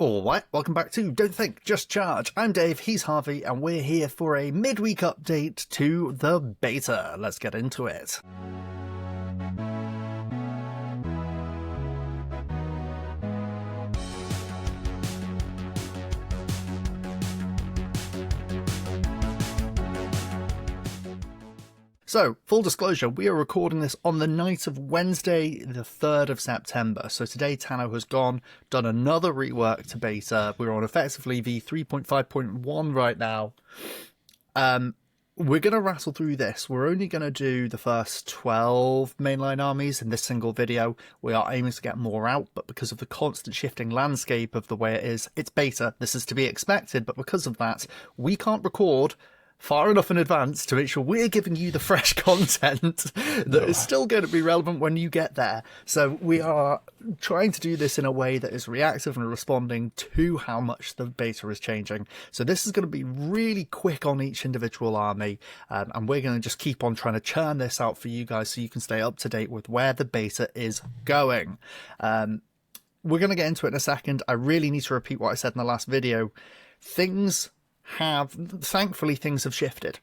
Alright, welcome back to Don't Think, Just Charge. I'm Dave, he's Harvey, and we're here for a midweek update to the beta. Let's get into it. So, full disclosure, we are recording this on the night of Wednesday, the 3rd of September. So today, Tano has done another rework to beta. We're on effectively v 3.5.1 right now. We're going to rattle through this. We're only going to do the first 12 mainline armies in this single video. We are aiming to get more out, but because of the constant shifting landscape of the way it is, it's beta. This is to be expected, but because of that, we can't record far enough in advance to make sure we're giving you the fresh content that is still going to be relevant when you get there. So we are trying to do this in a way that is reactive and responding to how much the beta is changing. So this is going to be really quick on each individual army, and we're going to just keep on trying to churn this out for you guys so you can stay up to date with where the beta is going. We're going to get into it in a second. I really need to repeat what I said in the last video. Thankfully things have shifted.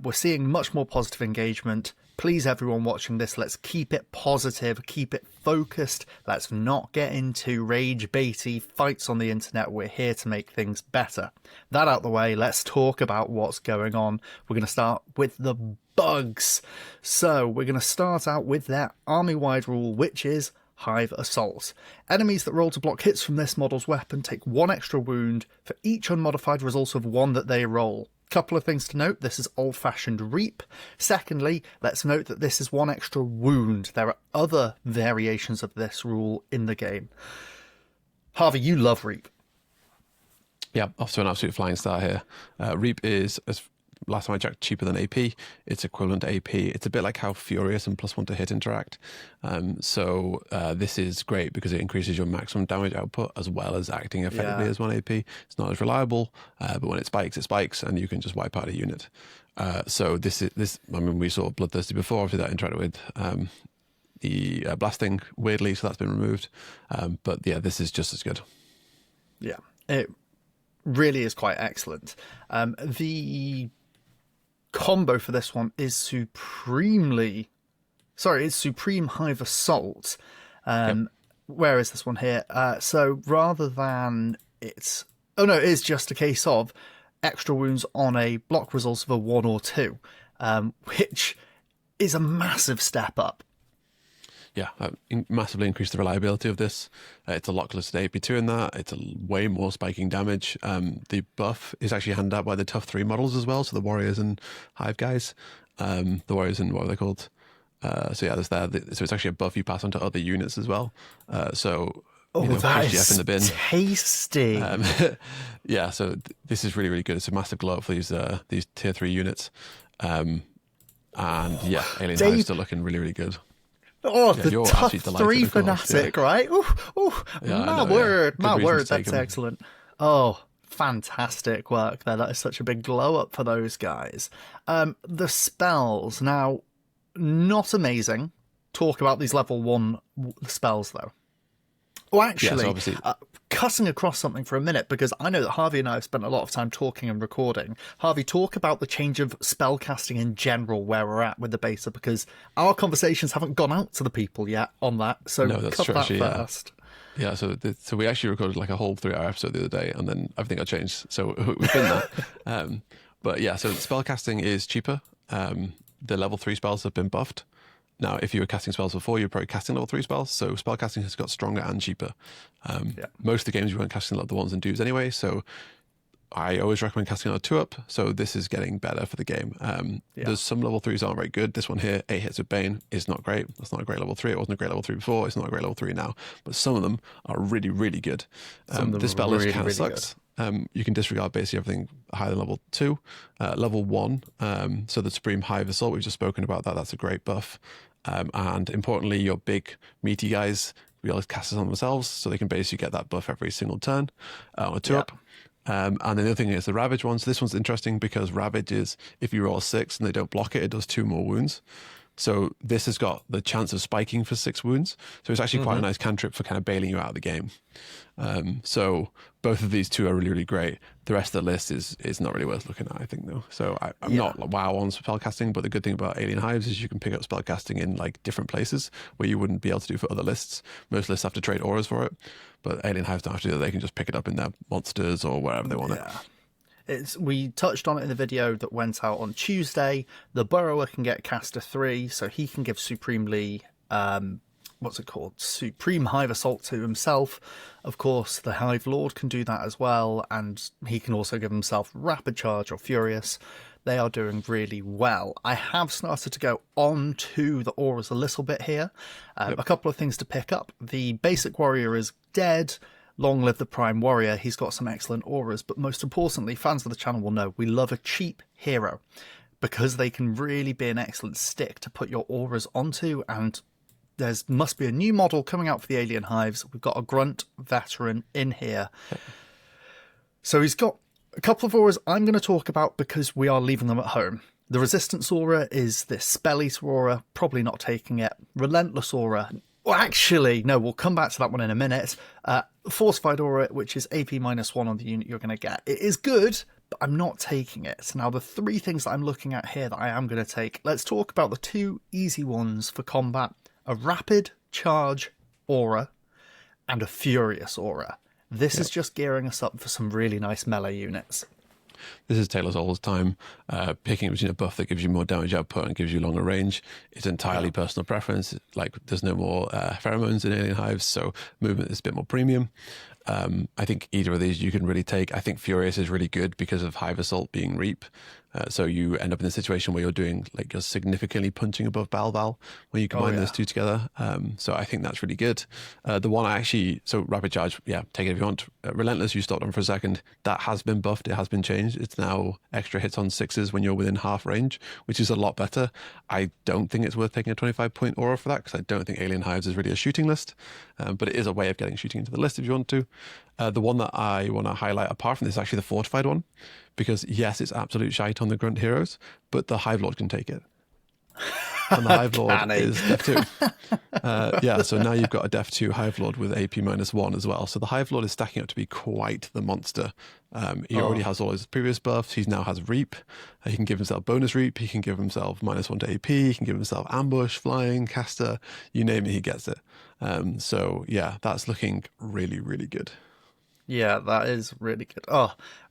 We're seeing much more positive engagement. Please, everyone watching this, let's keep it positive, keep it focused. Let's not get into rage baity fights on the internet. We're here to make things better. That out the way, let's talk about what's going on. We're going to start with the bugs. So we're going to start out with their army-wide rule, which is Hive Assault. Enemies that roll to block hits from this model's weapon take 1 extra wound for each unmodified result of 1 that they roll. Couple of things to note, this is old-fashioned Reap. Secondly, let's note that this is 1 extra wound. There are other variations of this rule in the game. Harvey, you love Reap. Yeah, off to an absolute flying start here. Reap is, as last time I checked, cheaper than AP. It's equivalent to AP. It's a bit like how Furious and +1 to hit interact. So this is great because it increases your maximum damage output as well as acting effectively as 1 AP. It's not as reliable, but when it spikes, and you can just wipe out a unit. So this. I mean, we saw Bloodthirsty before. Obviously, that interacted with the blasting weirdly, so that's been removed. But yeah, this is just as good. Yeah, it really is quite excellent. The combo for this one is Supreme Hive Assault. Where is this one here? So rather than it is just a case of extra wounds on a block result of a 1 or 2, which is a massive step up. Yeah, massively increased the reliability of this. It's a lot closer to AP2 in that. It's way more spiking damage. The buff is actually handed out by the Tough 3 models as well, so the Warriors and Hive guys. The Warriors and what are they called? So yeah, so it's actually a buff you pass on to other units as well. That is in the bin. Tasty. Yeah, so this is really, really good. It's a massive glow up for these tier 3 units. And yeah, Alien Hive is still looking really, really good. Oh, yeah, the Tough 3 fanatic, right? My word, that's excellent. Oh, fantastic work there. That is such a big glow up for those guys. The spells, now, not amazing. Talk about these level 1 spells, though. Oh, actually, cutting across something for a minute, because I know that Harvey and I have spent a lot of time talking and recording. Harvey, talk about the change of spellcasting in general, where we're at with the beta, because our conversations haven't gone out to the people yet on that. So cover that first. Yeah, so we actually recorded like a whole 3-hour episode the other day, and then everything got changed. So we've been there. But yeah, so spellcasting is cheaper. The level 3 spells have been buffed. Now, if you were casting spells before, you're probably casting level 3 spells, so spellcasting has got stronger and cheaper. Most of the games you weren't casting the 1s and 2s anyway, so I always recommend casting on a 2-up, so this is getting better for the game. There's some level 3s aren't very good. This one here, 8 hits with Bane, is not great. That's not a great level 3. It wasn't a great level 3 before. It's not a great level 3 now. But some of them are really, really good. This spell list kind of sucks. You can disregard basically everything higher than level 2. Level 1, so the Supreme Hive Assault, we've just spoken about that. That's a great buff. And importantly, your big meaty guys, we always cast this on themselves, so they can basically get that buff every single turn on a 2-up. And the other thing is the Ravage ones. This one's interesting because Ravage is, if you roll a 6 and they don't block it, it does 2 more wounds. So this has got the chance of spiking for 6 wounds. So it's actually quite a nice cantrip for kind of bailing you out of the game. So both of these two are really, really great. The rest of the list is not really worth looking at, I think, though. So I'm not wow on spellcasting, but the good thing about Alien Hives is you can pick up spellcasting in like different places where you wouldn't be able to do for other lists. Most lists have to trade auras for it, but Alien Hives don't have to do that. They can just pick it up in their monsters or wherever they want it. We touched on it in the video that went out on Tuesday. The Burrower can get Caster 3, so he can give supremely, Supreme Hive Assault to himself. Of course, the Hive Lord can do that as well, and he can also give himself Rapid Charge or Furious. They are doing really well. I have started to go on to the auras a little bit here. A couple of things to pick up. The basic warrior is dead. Long live the Prime Warrior. He's got some excellent auras, but most importantly, fans of the channel will know we love a cheap hero because they can really be an excellent stick to put your auras onto, and there must be a new model coming out for the Alien Hives. We've got a Grunt Veteran in here. So he's got a couple of auras I'm going to talk about because we are leaving them at home. The Resistance aura is this Spell Eater aura, probably not taking it. Relentless aura. Well, actually, no, we'll come back to that one in a minute. Fortified aura, which is AP -1 on the unit you're going to get. It is good, but I'm not taking it. Now, the 3 things that I'm looking at here that I am going to take, let's talk about the 2 easy ones for combat. A Rapid Charge aura and a Furious aura. This is just gearing us up for some really nice melee units. This is Taylor's all time. Picking between a buff that gives you more damage output and gives you longer range. It's entirely personal preference. Like, there's no more pheromones in Alien Hives, so movement is a bit more premium. I think either of these you can really take. I think Furious is really good because of Hive Assault being Reap. So you end up in a situation where you're significantly punching above Balval when you combine those two together. So I think that's really good. The one so Rapid Charge, take it if you want. Relentless, you stopped on for a second. That has been buffed. It has been changed. It's now extra hits on 6s when you're within half range, which is a lot better. I don't think it's worth taking a 25-point aura for that because I don't think Alien Hives is really a shooting list. But it is a way of getting shooting into the list if you want to. The one that I want to highlight apart from this is actually the Fortified one, because yes, it's absolute shite on the Grunt heroes, but the Hive Lord can take it. And the Hive Lord is Def 2. So now you've got a Def 2 Hive Lord with AP -1 as well. So the Hive Lord is stacking up to be quite the monster. He already has all his previous buffs. He now has Reap. He can give himself bonus Reap. He can give himself -1 to AP. He can give himself Ambush, Flying, Caster. You name it, he gets it. That's looking really, really good. Yeah, that is really good.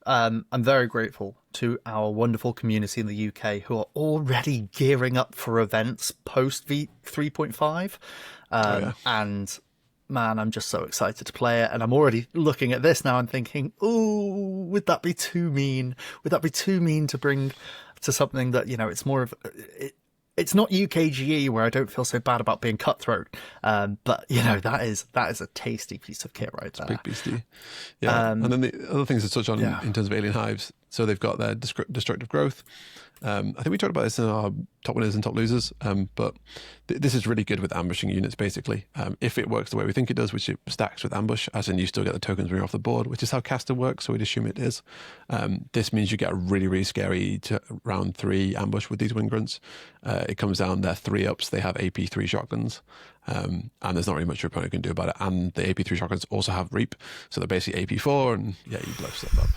I'm very grateful to our wonderful community in the UK who are already gearing up for events post V 3.5. And man, I'm just so excited to play it. And I'm already looking at this now and thinking, ooh, would that be too mean? Would that be too mean to bring to something that, it's more of... It's not UKGE where I don't feel so bad about being cutthroat, but that is a tasty piece of kit right there. Big beastie, yeah. And then the other things to touch on in terms of Alien Hives. So they've got their destructive growth. I think we talked about this in our top winners and top losers, but this is really good with ambushing units, basically. If it works the way we think it does, which it stacks with ambush, as in you still get the tokens when you're off the board, which is how Caster works, so we'd assume it is. This means you get a really, really scary round 3 ambush with these Wing Grunts. It comes down, they're 3-ups, they have AP 3 shotguns, and there's not really much your opponent can do about it. And the AP 3 shotguns also have Reap, so they're basically AP 4, and you blow stuff up.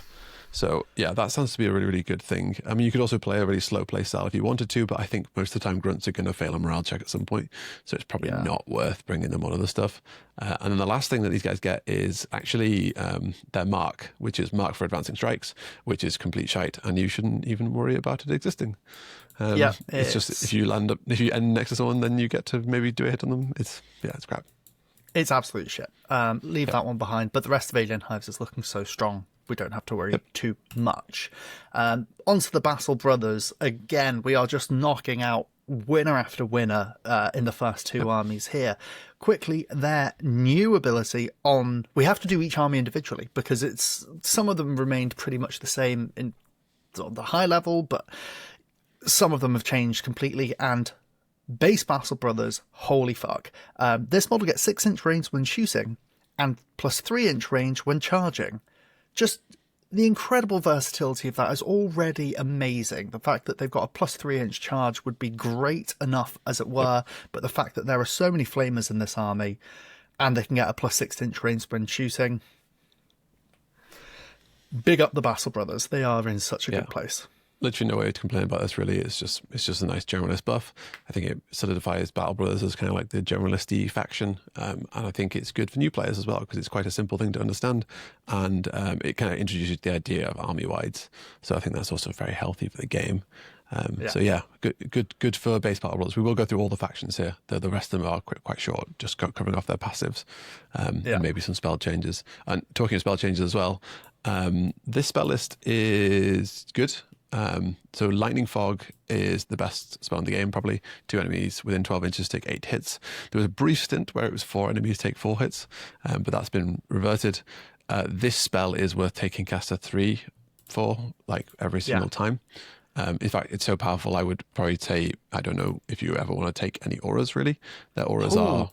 So, that sounds to be a really, really good thing. I mean, you could also play a really slow play style if you wanted to, but I think most of the time Grunts are going to fail a morale check at some point, so it's probably not worth bringing them on other stuff. And then the last thing that these guys get is actually their Mark, which is Mark for Advancing Strikes, which is complete shite, and you shouldn't even worry about it existing. It's just if you end next to someone, then you get to maybe do a hit on them. It's crap. It's absolute shit. Leave that one behind, but the rest of Alien Hives is looking so strong. We don't have to worry too much. Onto the Battle Brothers. Again, we are just knocking out winner after winner in the first 2 armies here. Quickly, their new ability on... We have to do each army individually because some of them remained pretty much the same in the high level, but some of them have changed completely. And base Battle Brothers, holy fuck. This model gets 6-inch range when shooting and plus 3-inch range when charging. Just the incredible versatility of that is already amazing. The fact that they've got a plus 3-inch charge would be great enough, as it were, but the fact that there are so many flamers in this army and they can get a plus 6-inch range when shooting, big up the Battle Brothers. They are in such a good place. Literally no way to complain about this, really. It's just a nice generalist buff. I think it solidifies Battle Brothers as kind of like the generalisty faction, and I think it's good for new players as well because it's quite a simple thing to understand, and it kind of introduces the idea of army wides. So I think that's also very healthy for the game. So yeah, good for base Battle Brothers. We will go through all the factions here. The rest of them are quite short, just covering off their passives, and maybe some spell changes. And talking of spell changes as well, this spell list is good. So Lightning Fog is the best spell in the game, probably. 2 enemies within 12 inches take 8 hits. There was a brief stint where it was 4 enemies take 4 hits, but that's been reverted. This spell is worth taking caster 3 for, like, every single time. In fact, it's so powerful, I would probably say, I don't know if you ever want to take any auras, really. Their auras are,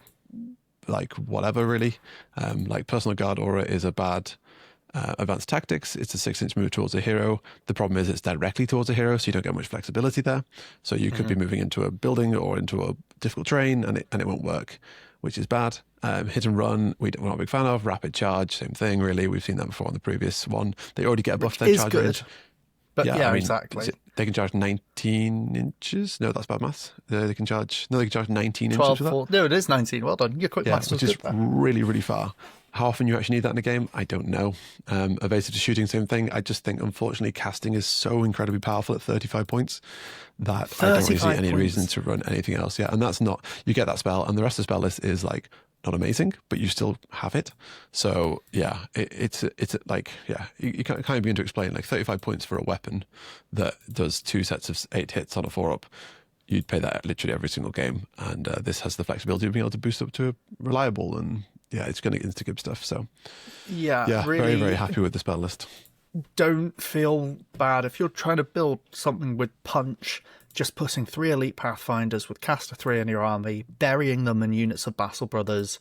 like, whatever, really. Like, Personal Guard aura is a bad... advanced tactics, it's a 6-inch move towards a hero. The problem is it's directly towards a hero, so you don't get much flexibility there. So you could be moving into a building or into a difficult terrain and it won't work, which is bad. Hit and run, we're not a big fan of. Rapid charge, same thing, really. We've seen that before on the previous one. They already get a buff to their charge range. But yeah, I mean, exactly. They can charge 19 inches. No, that's bad maths. They can charge 19 inches with that. No, it is 19. Well done. Your quick maths was which is good there. really, really far. How often you actually need that in a game, I don't know. Evasive to shooting, same thing. I just think, unfortunately, casting is so incredibly powerful at 35 points that I don't really see any reason to run anything else. Yeah, and that's not... You get that spell, and the rest of the spell list is, like, not amazing, but you still have it. So, yeah, it's like, yeah, you can't begin to explain, like, 35 points for a weapon that does 2 sets of 8 hits on a 4-up. You'd pay that literally every single game, and this has the flexibility of being able to boost up to a reliable and... Yeah, it's going to get into good stuff. So, yeah, really, very, very happy with the spell list. Don't feel bad if you're trying to build something with punch. Just putting 3 elite pathfinders with caster 3 in your army, burying them in units of Battle Brothers,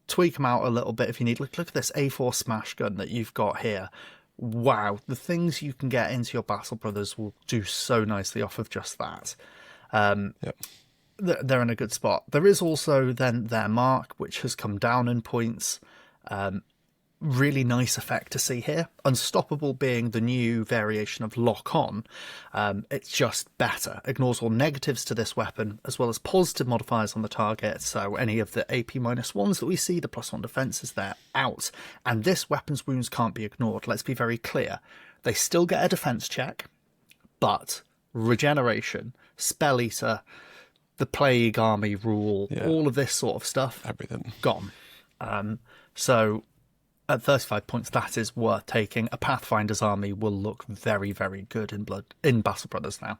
tweak them out a little bit if you need. Look at this A4 smash gun that you've got here. Wow, the things you can get into your Battle Brothers will do so nicely off of just that. They're in a good spot. There is also then their mark, which has come down in points. Really nice effect to see here. Unstoppable being the new variation of lock on. It's just better. Ignores all negatives to this weapon, as well as positive modifiers on the target. So any of the AP -1s that we see, the +1 defenses, they're out. And this weapon's wounds can't be ignored. Let's be very clear. They still get a defense check, but regeneration, Spell Eater, the Plague Army rule, all of this sort of stuff, everything gone. So at 35 points, that is worth taking. A Pathfinder's army will look very, very good in Battle Brothers now.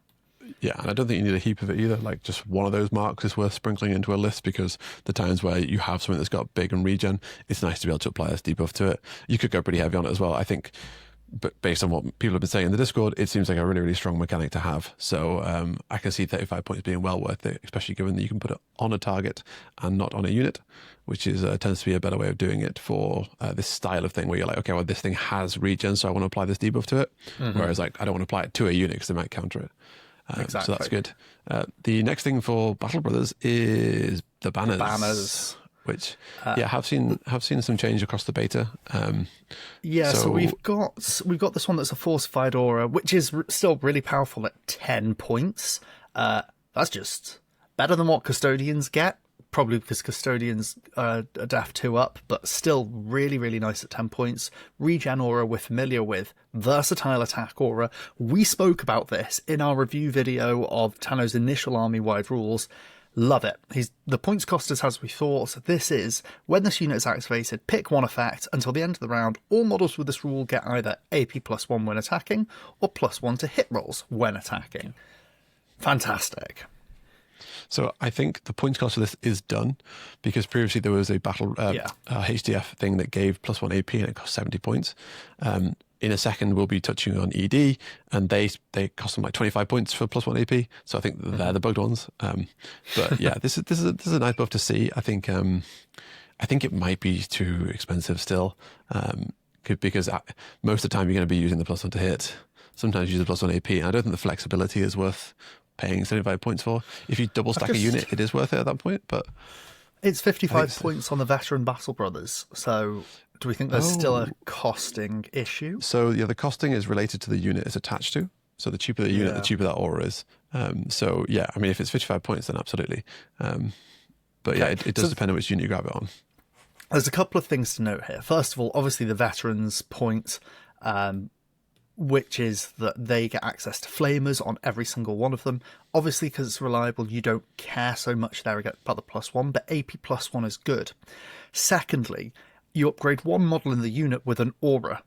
Yeah, and I don't think you need a heap of it either. Like, just one of those marks is worth sprinkling into a list, because the times where you have something that's got big and regen, it's nice to be able to apply a debuff to it. You could go pretty heavy on it as well, I think. But based on what people have been saying in the Discord, it seems like a really, really strong mechanic to have. So I can see 35 points being well worth it, especially given that you can put it on a target and not on a unit, which is tends to be a better way of doing it for this style of thing where you're like, okay, well, this thing has regen, so I want to apply this debuff to it. Whereas, like, I don't want to apply it to a unit because they might counter it. Exactly. So that's good. The next thing for Battle Brothers is the banners. Which, have seen some change across the beta. So we've got this one that's a fortified aura, which is still really powerful at 10 points. That's just better than what Custodians get, probably because Custodians are def 2 up, but still really, really nice at 10 points. Regen aura we're familiar with. Versatile attack aura. We spoke about this in our review video of Tano's initial army-wide rules. Love it. The points cost is as we thought. This is, when this unit is activated, pick 1 effect. Until the end of the round, all models with this rule get either AP +1 when attacking, or +1 to hit rolls when attacking. Fantastic. So I think the points cost of this is done, because previously there was a battle HDF thing that gave +1 AP and it cost 70 points. In a second, we'll be touching on ED, and they cost them like 25 points for +1 AP. So I think they're the bugged ones. But yeah, this is a nice buff to see. I think it might be too expensive still. because most of the time you're going to be using the +1 to hit. Sometimes you use the +1 AP, and I don't think the flexibility is worth paying 75 points for. If you double stack a unit, it is worth it at that point, but it's 55 points on the veteran Battle Brothers. So do we think there's still a costing issue? So yeah, the costing is related to the unit it's attached to. So the cheaper the unit, the cheaper that aura is. So yeah, I mean, if it's 55 points, then absolutely. But yeah, it does depend on which unit you grab it on. There's a couple of things to note here. First of all, obviously the veterans point, which is that they get access to flamers on every single one of them. Obviously, because it's reliable, you don't care so much there about the +1, but AP +1 is good. Secondly, you upgrade one model in the unit with an aura.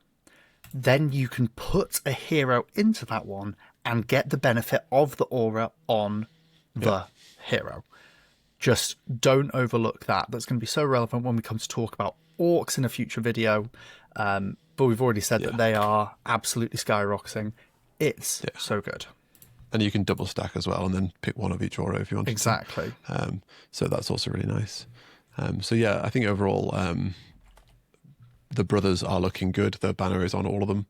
Then you can put a hero into that one and get the benefit of the aura on the hero. Just don't overlook that. That's going to be so relevant when we come to talk about orcs in a future video. But we've already said that they are absolutely skyrocketing. It's so good. And you can double stack as well and then pick one of each aura if you want. Exactly. So that's also really nice. So yeah, I think overall... the brothers are looking good. The banner is on all of them.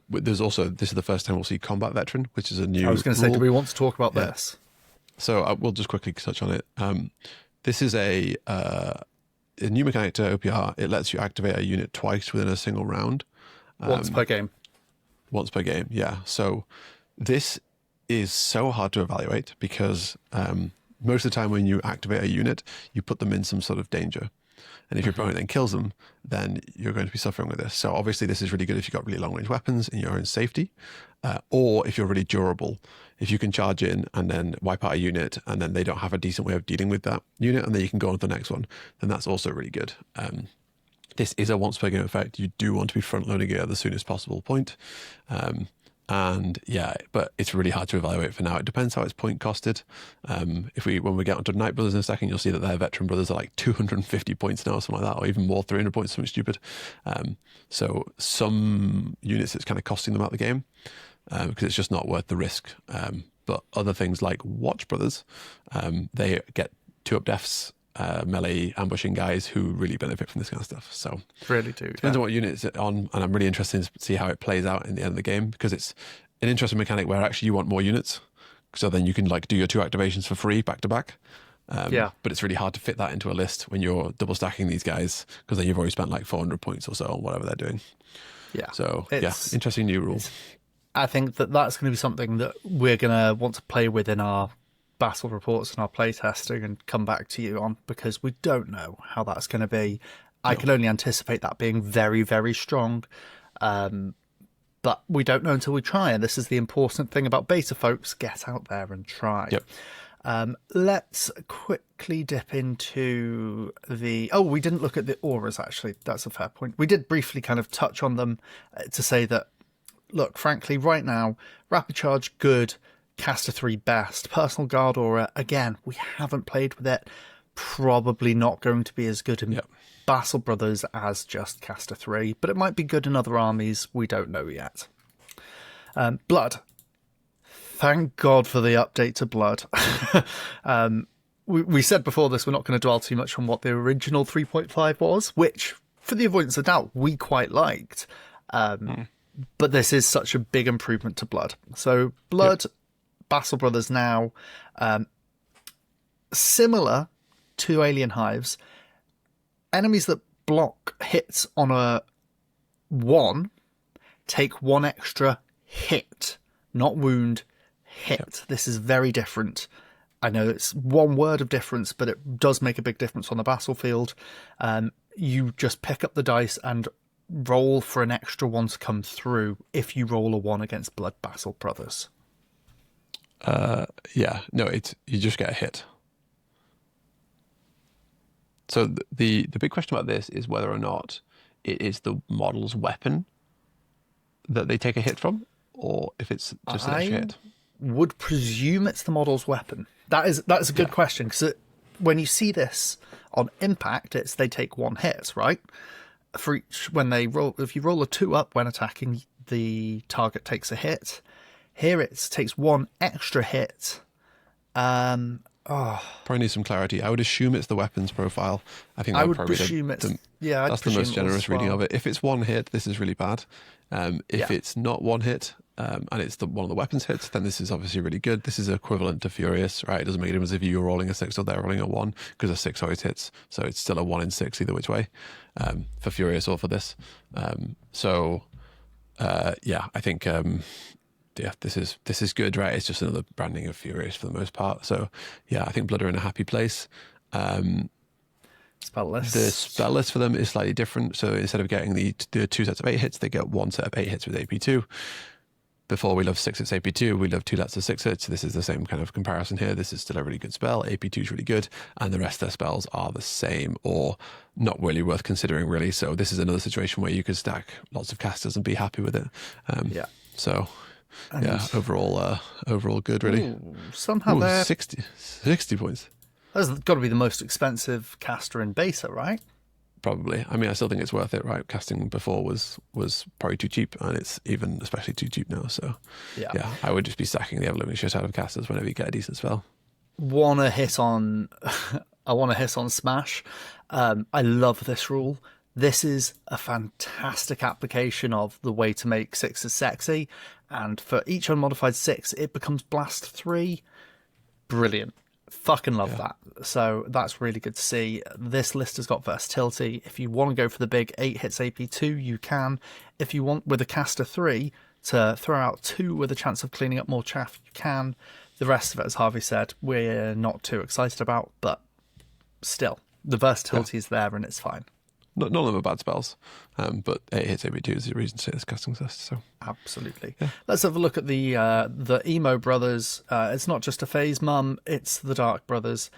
There's also, this is the first time we'll see combat veteran, which is a new I was going to say, do we want to talk about this? So we'll just quickly touch on it. This is a new mechanic to OPR. It lets you activate a unit twice within a single round. Once per game. Once per game, yeah. So this is so hard to evaluate because most of the time when you activate a unit, you put them in some sort of danger. And if your opponent then kills them, then you're going to be suffering with this. So obviously this is really good if you've got really long-range weapons and you're in safety, or if you're really durable. If you can charge in and then wipe out a unit and then they don't have a decent way of dealing with that unit and then you can go on to the next one, then that's also really good. This is a once-per-game effect. You do want to be front-loading it at the soonest possible point. And yeah, but it's really hard to evaluate for now. It depends how it's point costed. When we get onto Night Brothers in a second, you'll see that their veteran brothers are like 250 points now, or something like that, or even more, 300 points, something stupid. So some units it's kind of costing them out the game because it's just not worth the risk. But other things like Watch Brothers, they get 2-up deaths, melee ambushing guys who really benefit from this kind of stuff. So really do. Depends on what unit it's on, and I'm really interested to see how it plays out in the end of the game because it's an interesting mechanic where actually you want more units, so then you can like do your 2 activations for free back to back. But it's really hard to fit that into a list when you're double stacking these guys because then you've already spent like 400 points or so on whatever they're doing. Yeah. So interesting new rule. I think that's going to be something that we're going to want to play with in our battle reports and our play testing and come back to you on, because we don't know how that's going to be. I can only anticipate that being very, very strong. But we don't know until we try. And this is the important thing about beta, folks. Get out there and try. Yep. Let's quickly dip into we didn't look at the auras, actually. That's a fair point. We did briefly kind of touch on them to say that, look, frankly, right now, Rapid Charge, good. Caster 3 best. Personal Guard aura, again, we haven't played with it. Probably not going to be as good in Battle Brothers as just Caster 3, but it might be good in other armies. We don't know yet. Blood. Thank God for the update to Blood. We said before this, we're not going to dwell too much on what the original 3.5 was, which, for the avoidance of doubt, we quite liked. But this is such a big improvement to Blood. So Blood... Battle Brothers now, similar to Alien Hives, enemies that block hits on a 1 take 1 extra hit, not wound, hit. Yep. This is very different. I know it's one word of difference, but it does make a big difference on the battlefield. You just pick up the dice and roll for an extra 1 to come through if you roll a 1 against Blood Battle Brothers. You just get a hit. So the big question about this is whether or not it is the model's weapon that they take a hit from, or if it's just an extra hit. Would presume it's the model's weapon. That's a good question, because when you see this on Impact, it's they take 1 hit, right? For each when they roll. If you roll a 2-up when attacking, the target takes a hit. Here it takes 1 extra hit, and Probably need some clarity. I would assume it's the weapons profile. I think I that would would probably presume it's... yeah, I'd that's the presume most it was generous as reading well. of it. If it's one hit, this is really bad. If it's not one hit, and it's one of the weapons hits, then this is obviously really good. This is equivalent to Furious, right? It doesn't make a difference if you're rolling a 6 or they're rolling a 1, because a 6 always hits. So it's still a 1 in 6 either which way, for Furious or for this. I think this is good, right? It's just another branding of Furious for the most part. So yeah, I think Blood are in a happy place. Spell list. The spell list for them is slightly different. So instead of getting the 2 sets of 8 hits, they get 1 set of 8 hits with AP2. Before we love 6 hits AP2, we love 2 sets of 6 hits. This is the same kind of comparison here. This is still a really good spell. AP2 is really good, and the rest of their spells are the same or not really worth considering, really. So this is another situation where you could stack lots of casters and be happy with it. So overall good, really. Somehow they're 60 points. That's got to be the most expensive caster in beta, right? Probably. I mean, I still think it's worth it, right? Casting before was probably too cheap, and it's even especially too cheap now. So, yeah, I would just be stacking the ever-living shit out of casters whenever you get a decent spell. I want to hit on Smash. I love this rule. This is a fantastic application of the way to make 6s sexy, and for each unmodified 6, it becomes Blast 3. Brilliant. Fucking love that. So that's really good to see. This list has got versatility. If you want to go for the big 8 hits AP2, you can. If you want with a caster 3 to throw out 2 with a chance of cleaning up more chaff, you can. The rest of it, as Harvey said, we're not too excited about, but still, the versatility is there and it's fine. None of them are bad spells, but 8 hits AP2 is the reason to say this casting list. So absolutely. Yeah. Let's have a look at the Emo Brothers. It's not just a phase mum, it's the Dark Brothers.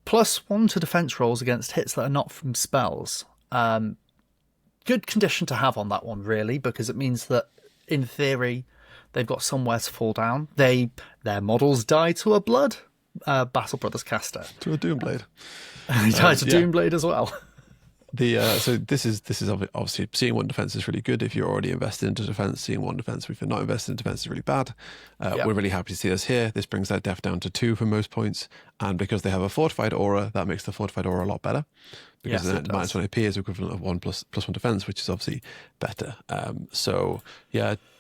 +1 to defense rolls against hits that are not from spells. Good condition to have on that one, really, because it means that, in theory, they've got somewhere to fall down. Their models die to a Blood Battle Brothers caster. To a Doomblade. He died to Doomblade as well. So this is obviously seeing 1 defense is really good if you're already invested into defense. Seeing 1 defense if you're not invested in defense is really bad. We're really happy to see this here. This brings their def down to 2 for most points, and because they have a fortified aura, that makes the fortified aura a lot better. Because then -1 AP is equivalent of 1 plus 1 defense, which is obviously better.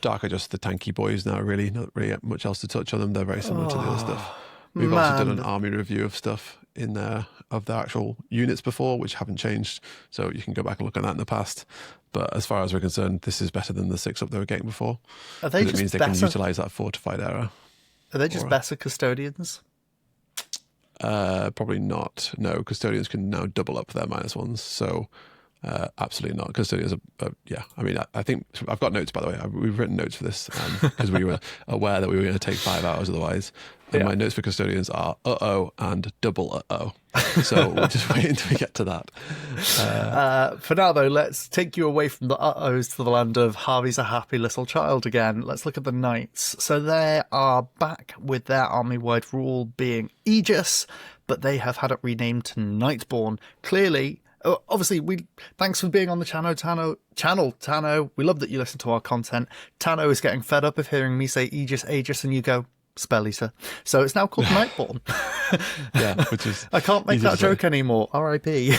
Dark are just the tanky boys now. Really, not really much else to touch on them. They're very similar to the other stuff. We've also done an army review of stuff in there of the actual units before, which haven't changed. So you can go back and look at that in the past. But as far as we're concerned, this is better than the 6-up they were getting before. Are they just it means they can utilise that fortified era. Are they just better custodians? Probably not. No, custodians can now double up their -1s. So absolutely not. Custodians are I mean, I think I've got notes, by the way. We've written notes for this because we were aware that we were going to take 5 hours otherwise. And my notes for custodians are and double So we'll just wait until we get to that. For now, though, let's take you away from the ohs to the land of Harvey's a happy little child again. Let's look at the knights. So they are back with their army-wide rule being Aegis, but they have had it renamed to Nightborn. Clearly, obviously, thanks for being on the channel, Tano. We love that you listen to our content. Tano is getting fed up of hearing me say Aegis, and you go, Spell Eater. So it's now called Nightborn. Which is I can't make that joke anymore. R.I.P.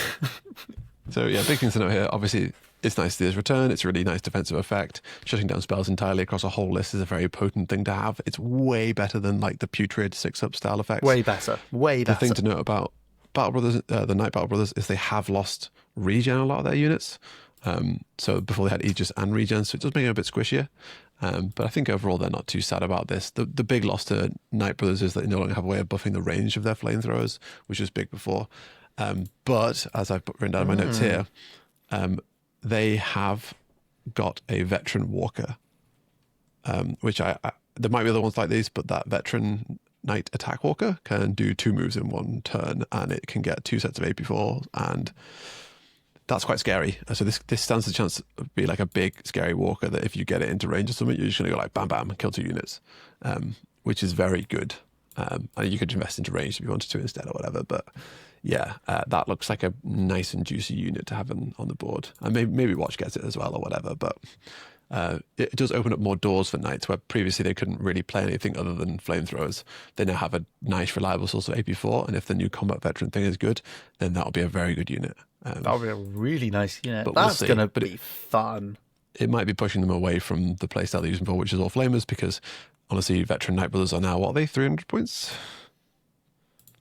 So big things to note here. Obviously, it's nice to see his return. It's a really nice defensive effect. Shutting down spells entirely across a whole list is a very potent thing to have. It's way better than like the putrid 6-up style effects. Way better. The thing to note about Battle Brothers, the Night Battle Brothers, is they have lost regen a lot of their units. So before they had Aegis and regen, so it does make it a bit squishier. But I think overall they're not too sad about this. The big loss to Night Brothers is that they no longer have a way of buffing the range of their flamethrowers, which was big before. But as I've written down in my notes here, they have got a veteran walker, which there might be other ones like these, but that veteran Knight attack walker can do 2 moves in 1 turn, and it can get 2 sets of AP4, and that's quite scary. So this stands the chance to be like a big scary walker that if you get it into range or something, you're just going to go like bam bam and kill 2 units, which is very good. And you could invest into range if you wanted to instead or whatever. But that looks like a nice and juicy unit to have on the board. And maybe Watch gets it as well or whatever. But it does open up more doors for knights where previously they couldn't really play anything other than flamethrowers. They now have a nice, reliable source of AP4, and if the new combat veteran thing is good, then that'll be a very good unit. That'll be a really nice unit. But That's we'll going to be fun. It might be pushing them away from the playstyle they're using for, which is all flamers, because honestly, veteran Knight Brothers are now, what are they, 300 points?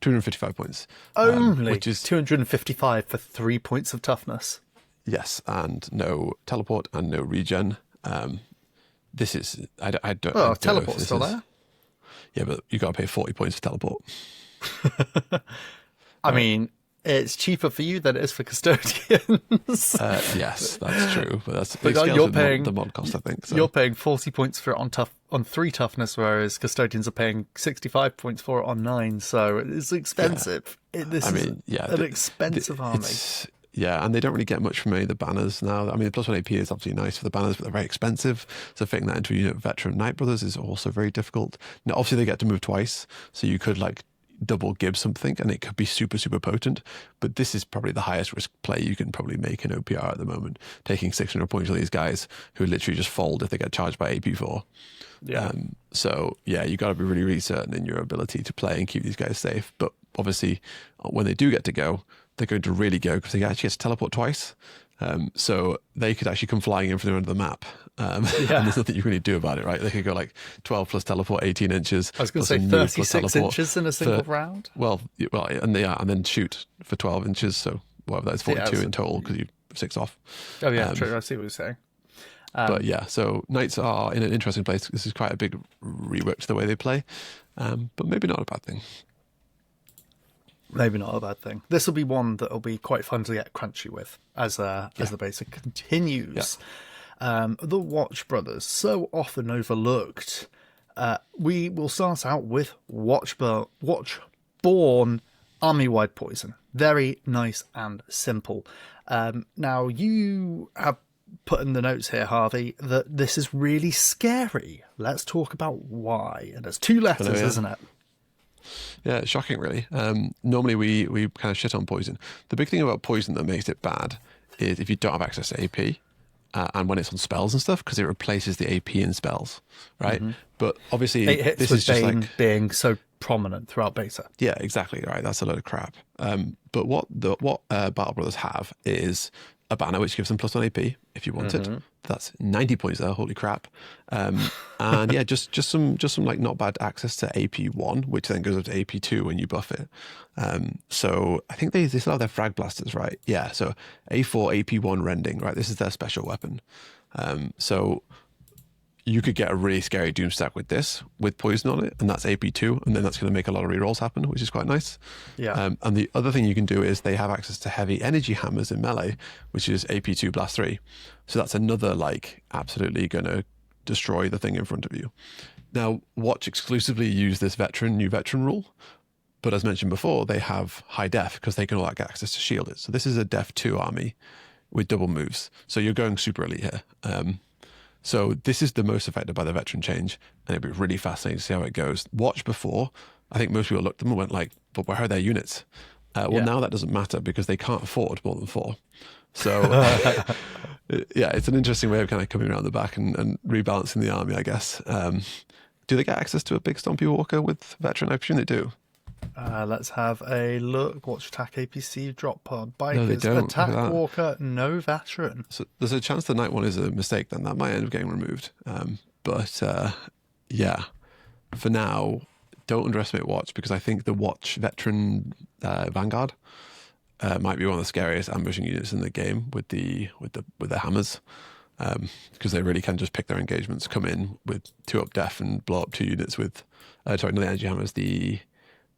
255 points. Only which is 255 for 3 points of toughness. Yes, and no teleport and no regen. This is, I don't Oh, know if teleport's this still is- there? Yeah, but you got to pay 40 points for teleport. I mean, it's cheaper for you than it is for Custodians. Yes, that's true. But that's But it scales you're with paying- the mod cost, I think. So. You're paying 40 points for it on 3 toughness, whereas Custodians are paying 65 points for it on 9. So it's expensive. This is an expensive army. Yeah, and they don't really get much from any of the banners now. I mean, the plus 1 AP is obviously nice for the banners, but they're very expensive. So fitting that into a unit of veteran Knight Brothers is also very difficult. Now, obviously, they get to move twice, so you could like double give something, and it could be super, super potent. But this is probably the highest risk play you can probably make in OPR at the moment, taking 600 points on these guys who literally just fold if they get charged by AP4. Yeah. So yeah, you got to be really, really certain in your ability to play and keep these guys safe. But obviously, when they do get to go, they're going to really go because they actually get to teleport twice. So they could actually come flying in from the end of the map. And there's nothing you can really do about it, right? They could go like 12 plus teleport, 18 inches. I was going to plus say a move plus 36 teleport inches in a single round. Well, and then shoot for 12 inches. So whatever, that's 42 so in total because you 6 off. Oh, yeah, true. I see what you're saying. But yeah, so Knights are in an interesting place. This is quite a big rework to the way they play, but maybe not a bad thing. Maybe not a bad thing. This will be one that will be quite fun to get crunchy with as the beta continues. The Watch Brothers, so often overlooked. We will start out with Watchborn army-wide poison. Very nice and simple. Now, you have put in the notes here, Harvey, that this is really scary. Let's talk about why. And it's 2 letters, isn't it? Yeah, it's shocking, really. Normally, we kind of shit on poison. The big thing about poison that makes it bad is if you don't have access to AP, and when it's on spells and stuff, because it replaces the AP in spells, right? Mm-hmm. But obviously, 8 hits this with is just Bane like being so prominent throughout beta. Yeah, exactly, right. That's a load of crap. But what Battle Brothers have is a banner which gives them plus 1 AP if you want it. That's 90 points there. Holy crap! And yeah, just some like not bad access to AP1, which then goes up to AP2 when you buff it. So I think they still have their frag blasters, right? Yeah. So A4 AP1 rending, right? This is their special weapon. So you could get a really scary doom stack with this, with poison on it, and that's AP2, and then that's going to make a lot of rerolls happen, which is quite nice. Yeah. And the other thing you can do is they have access to heavy energy hammers in melee, which is AP2 blast 3. So that's another, like, absolutely going to destroy the thing in front of you. Now, Watch exclusively use this new veteran rule, but as mentioned before, they have high def because they can all get access to shielded. So this is a def 2 army with double moves. So you're going super elite here. So this is the most affected by the veteran change, and it'd be really fascinating to see how it goes. Watch before, I think most people looked at them and went like, but where are their units? Now that doesn't matter because they can't afford more than 4. So yeah, it's an interesting way of kind of coming around the back and rebalancing the army, I guess. Do they get access to a big Stompy Walker with veteran? I presume they do. Let's have a look. Watch attack APC drop pod bikers. No, they don't. Attack walker, no veteran. So there's a chance the night one is a mistake. Then that might end up getting removed. But yeah, for now, don't underestimate Watch because I think the Watch veteran Vanguard might be one of the scariest ambushing units in the game with the hammers. Because they really can just pick their engagements, come in with 2 up def and blow up 2 units with not the energy hammers, the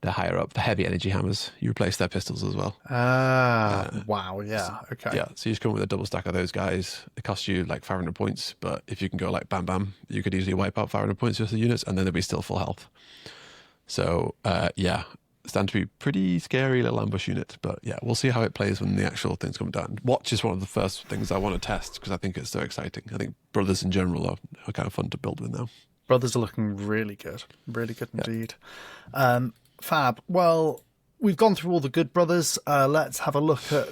higher up, the heavy energy hammers. You replace their pistols as well. Wow, yeah, okay. Yeah, so you just come with a double stack of those guys. It costs you like 500 points, but if you can go like bam bam, you could easily wipe out 500 points just the units, and then they'll be still full health. So yeah, stand to be pretty scary little ambush unit, but yeah, we'll see how it plays when the actual things come down. Watch is one of the first things I want to test because I think it's so exciting. I think Brothers in general are kind of fun to build with now. Brothers are looking really good indeed. Fab. Well, we've gone through all the good brothers. Let's have a look at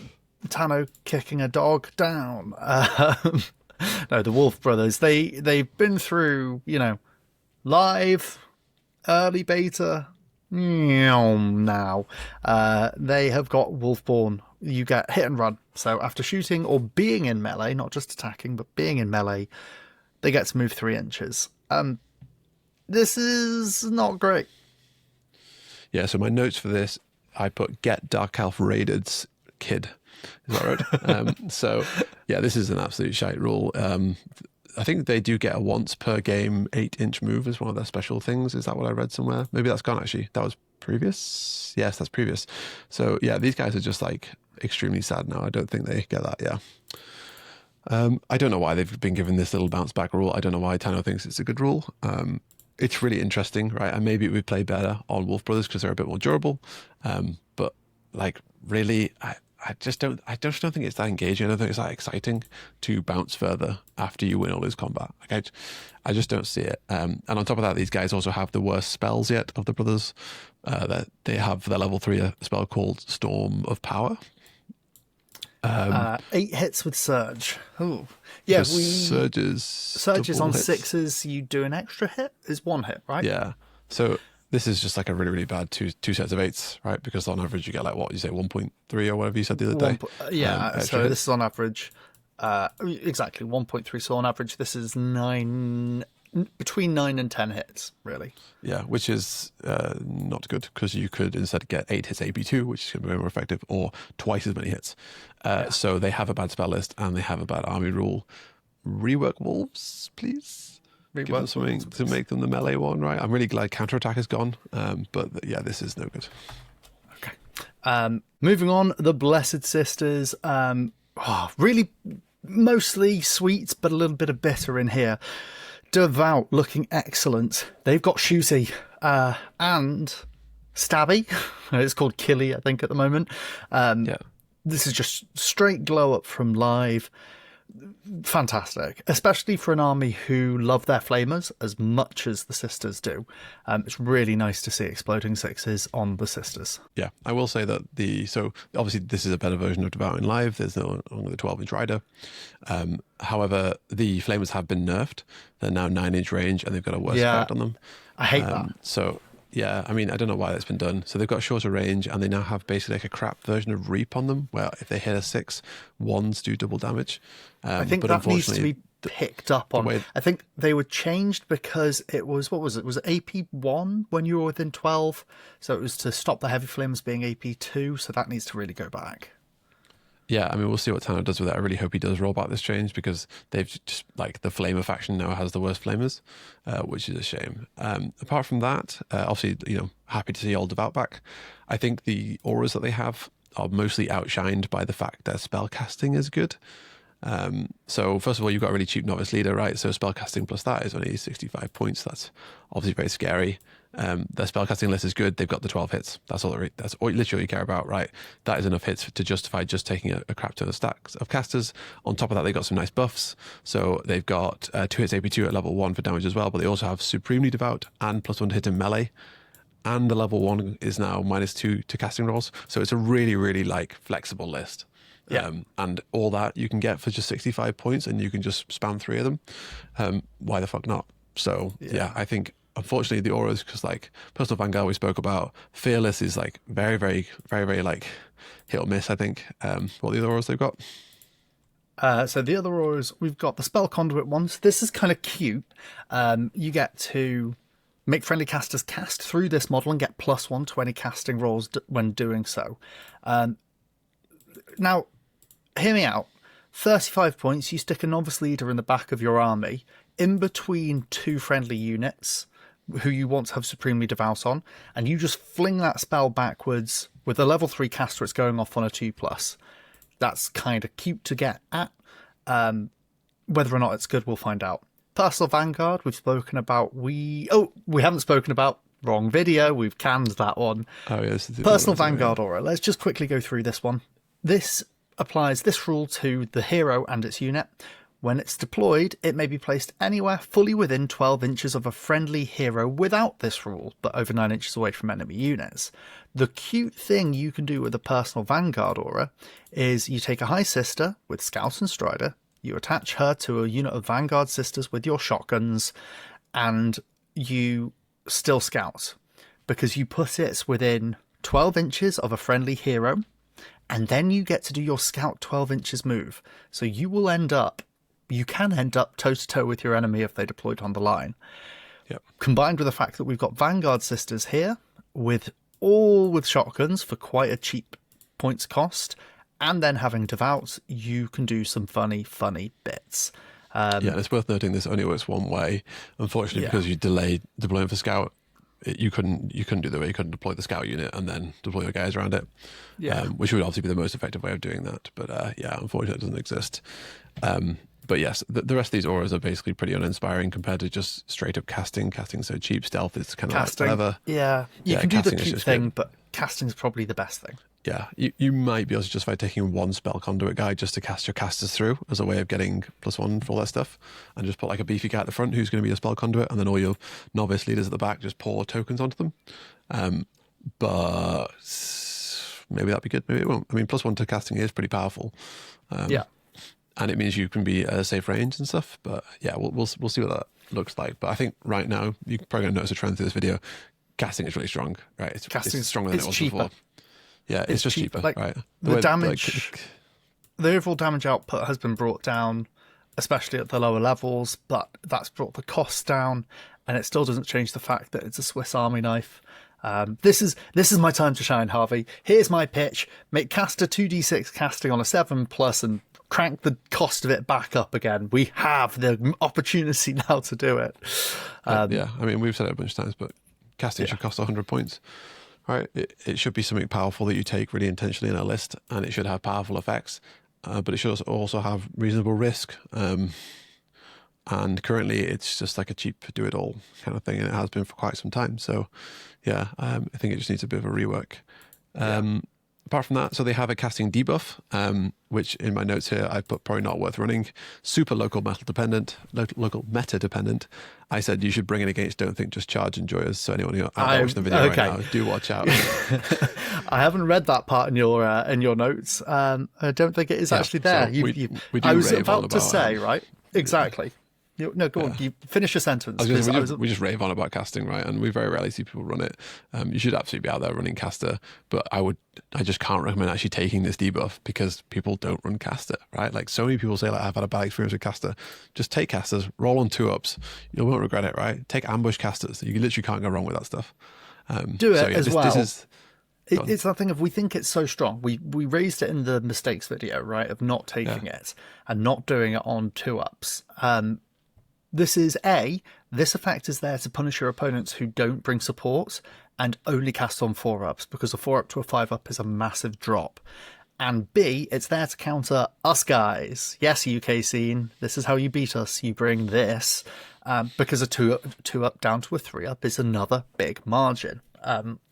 Tano kicking a dog down. No, the Wolf Brothers. They've been through, live, early beta, now. They have got Wolfborn. You get hit and run. So after shooting or being in melee, not just attacking, but being in melee, they get to move 3 inches. This is not great. Yeah, so my notes for this, I put get Dark Elf Raided's kid. Is that right? So, yeah, this is an absolute shite rule. I think they do get a once per game 8-inch move as one of their special things. Is that what I read somewhere? Maybe that's gone, actually. That was previous? Yes, that's previous. So, yeah, these guys are just, like, extremely sad now. I don't think they get that, yeah. I don't know why they've been given this little bounce back rule. I don't know why Tano thinks it's a good rule. It's really interesting, right? And maybe it would play better on Wolf Brothers because they're a bit more durable. But like, really, I just don't think it's that engaging. I don't think it's that exciting to bounce further after you win all this combat. Like, I just don't see it. And on top of that, these guys also have the worst spells yet of the brothers. That they have their level 3 a spell called Storm of Power. 8 hits with Surge. Oh, yeah. Surges on hits. 6s. You do an extra hit is 1 hit, right? Yeah. So this is just like a really, really bad two sets of 8s, right? Because on average you get like, what did you say, 1.3 or whatever you said the other day? Yeah. So this is on average. Exactly 1.3. So on average, this is between 9 and 10 hits, really. Yeah, which is not good because you could instead get 8 hits AP2, which is going to be more effective, or twice as many hits. So they have a bad spell list and they have a bad army rule. Rework Wolves, please. Give them something to make them the melee one, right? I'm really glad counterattack is gone, but yeah, this is no good. Okay. Moving on, the Blessed Sisters. Really mostly sweet, but a little bit of bitter in here. Devout, looking excellent. They've got Shooty and Stabby. It's called Killy, I think, at the moment. Yeah. This is just straight glow up from live. Fantastic, especially for an army who love their flamers as much as the sisters do. It's really nice to see exploding 6s on the sisters. Yeah, I will say that so obviously this is a better version of Devout in Live. There's no longer the 12-inch rider. However, the flamers have been nerfed. They're now 9-inch range and they've got a worse effect on them. I hate that. So yeah, I mean, I don't know why that's been done. So they've got shorter range and they now have basically like a crap version of Reap on them, where if they hit a 6, 1s do double damage. I think that needs to be picked up on. I think they were changed because it was, what was it? Was it AP1 when you were within 12? So it was to stop the heavy flames being AP2. So that needs to really go back. Yeah, I mean, we'll see what Tano does with it. I really hope he does roll back this change because they've just, like, the Flamer faction now has the worst Flamers, which is a shame. Apart from that, obviously, happy to see old Devout back. I think the auras that they have are mostly outshined by the fact that spellcasting is good. So first of all, you've got a really cheap novice leader, right? So spellcasting plus that is only 65 points. That's obviously very scary. Their spellcasting list is good. They've got the 12 hits. That's all you literally care about, right? That is enough hits to justify just taking a crap ton of stacks of casters. On top of that, they've got some nice buffs. So they've got 2 hits AP2 at level 1 for damage as well, but they also have Supremely Devout and +1 to hit in melee. And the level 1 is now -2 to casting rolls. So it's a really, really flexible list. Yeah. And all that you can get for just 65 points and you can just spam 3 of them. Why the fuck not? So yeah, I think unfortunately the auras, because Personal Vanguard we spoke about, Fearless is very, very, very, very hit or miss, I think. What are the other auras they've got? So the other auras, we've got the Spell Conduit ones. This is kind of cute. You get to make friendly casters cast through this model and get +1 to any casting rolls when doing so. Now, hear me out. 35 points, you stick a novice leader in the back of your army, in between 2 friendly units who you want to have Supremely Devout on, and you just fling that spell backwards with a level 3 caster. It's going off on a 2+. That's kind of cute to get at. Whether or not it's good, we'll find out. Personal Vanguard, we've spoken about. We haven't spoken about. Wrong video. We've canned that one. Oh, yes. Personal Vanguard aura. Let's just quickly go through this one. This applies this rule to the hero and its unit. When it's deployed, it may be placed anywhere fully within 12 inches of a friendly hero without this rule, but over 9 inches away from enemy units. The cute thing you can do with the Personal Vanguard aura is you take a High Sister with Scout and Strider, you attach her to a unit of Vanguard Sisters with your shotguns, and you still scout, because you put it within 12 inches of a friendly hero, and then you get to do your scout 12 inches move. So you can end up toe-to-toe with your enemy if they deployed on the line. Yep. Combined with the fact that we've got Vanguard Sisters here, with shotguns for quite a cheap points cost, and then having Devout, you can do some funny bits. And it's worth noting this only works one way. Unfortunately, because you delayed deploying for Scout, you couldn't do the way you couldn't deploy the Scout unit and then deploy your guys around it. Which would obviously be the most effective way of doing that. But unfortunately, it doesn't exist. But yes, the rest of these auras are basically pretty uninspiring compared to just straight up casting. Casting's so cheap. Stealth is kind of like whatever. Yeah, you can do the cheap thing, good. but casting's probably the best thing. Yeah, you might be able to justify taking one spell conduit guy just to cast your casters through as a way of getting +1 for all that stuff, and just put like a beefy guy at the front who's going to be your spell conduit, and then all your novice leaders at the back just pour tokens onto them. But maybe that'd be good, maybe it won't. I mean, +1 to casting is pretty powerful. And it means you can be at a safe range and stuff. But yeah, we'll see what that looks like. But I think right now, you're probably going to notice a trend through this video. Casting is really strong, right? It's stronger than it was cheaper. Before. Yeah, it's just cheaper, right? The damage, the overall damage output has been brought down, especially at the lower levels, but that's brought the costs down, and it still doesn't change the fact that it's a Swiss Army knife. This is my time to shine, Harvey. Here's my pitch: make caster 2d6 casting on a 7+, and crank the cost of it back up again. We have the opportunity now to do it. I mean, we've said it a bunch of times, but casting should cost 100 points. Right, it should be something powerful that you take really intentionally in a list, and it should have powerful effects, but it should also have reasonable risk. And currently, it's just like a cheap do-it-all kind of thing, and it has been for quite some time. So, I think it just needs a bit of a rework. Apart from that, so they have a casting debuff, which in my notes here I put probably not worth running. Super local meta dependent. I said you should bring it against Don't Think, Just Charge Enjoyers. So anyone who watching the video right now, do watch out. I haven't read that part in your notes. I don't think it is actually there. So we do I was rave on about to say, right? Exactly. No, go on. You finish your sentence. We just rave on about casting, right? And we very rarely see people run it. You should absolutely be out there running caster, but I just can't recommend actually taking this debuff because people don't run caster, right? Like so many people say, like, I've had a bad experience with caster. Just take casters, roll on 2-ups. You won't regret it, right? Take ambush casters. You literally can't go wrong with that stuff. Do it as well. It's that thing of, we think it's so strong. We raised it in the mistakes video, right? Of not taking it and not doing it on 2-ups. This effect is there to punish your opponents who don't bring support and only cast on 4-ups, because a 4-up to a 5-up is a massive drop. And B, it's there to counter us guys. Yes, UK scene, this is how you beat us. You bring this, because a 2-up down to a 3-up is another big margin.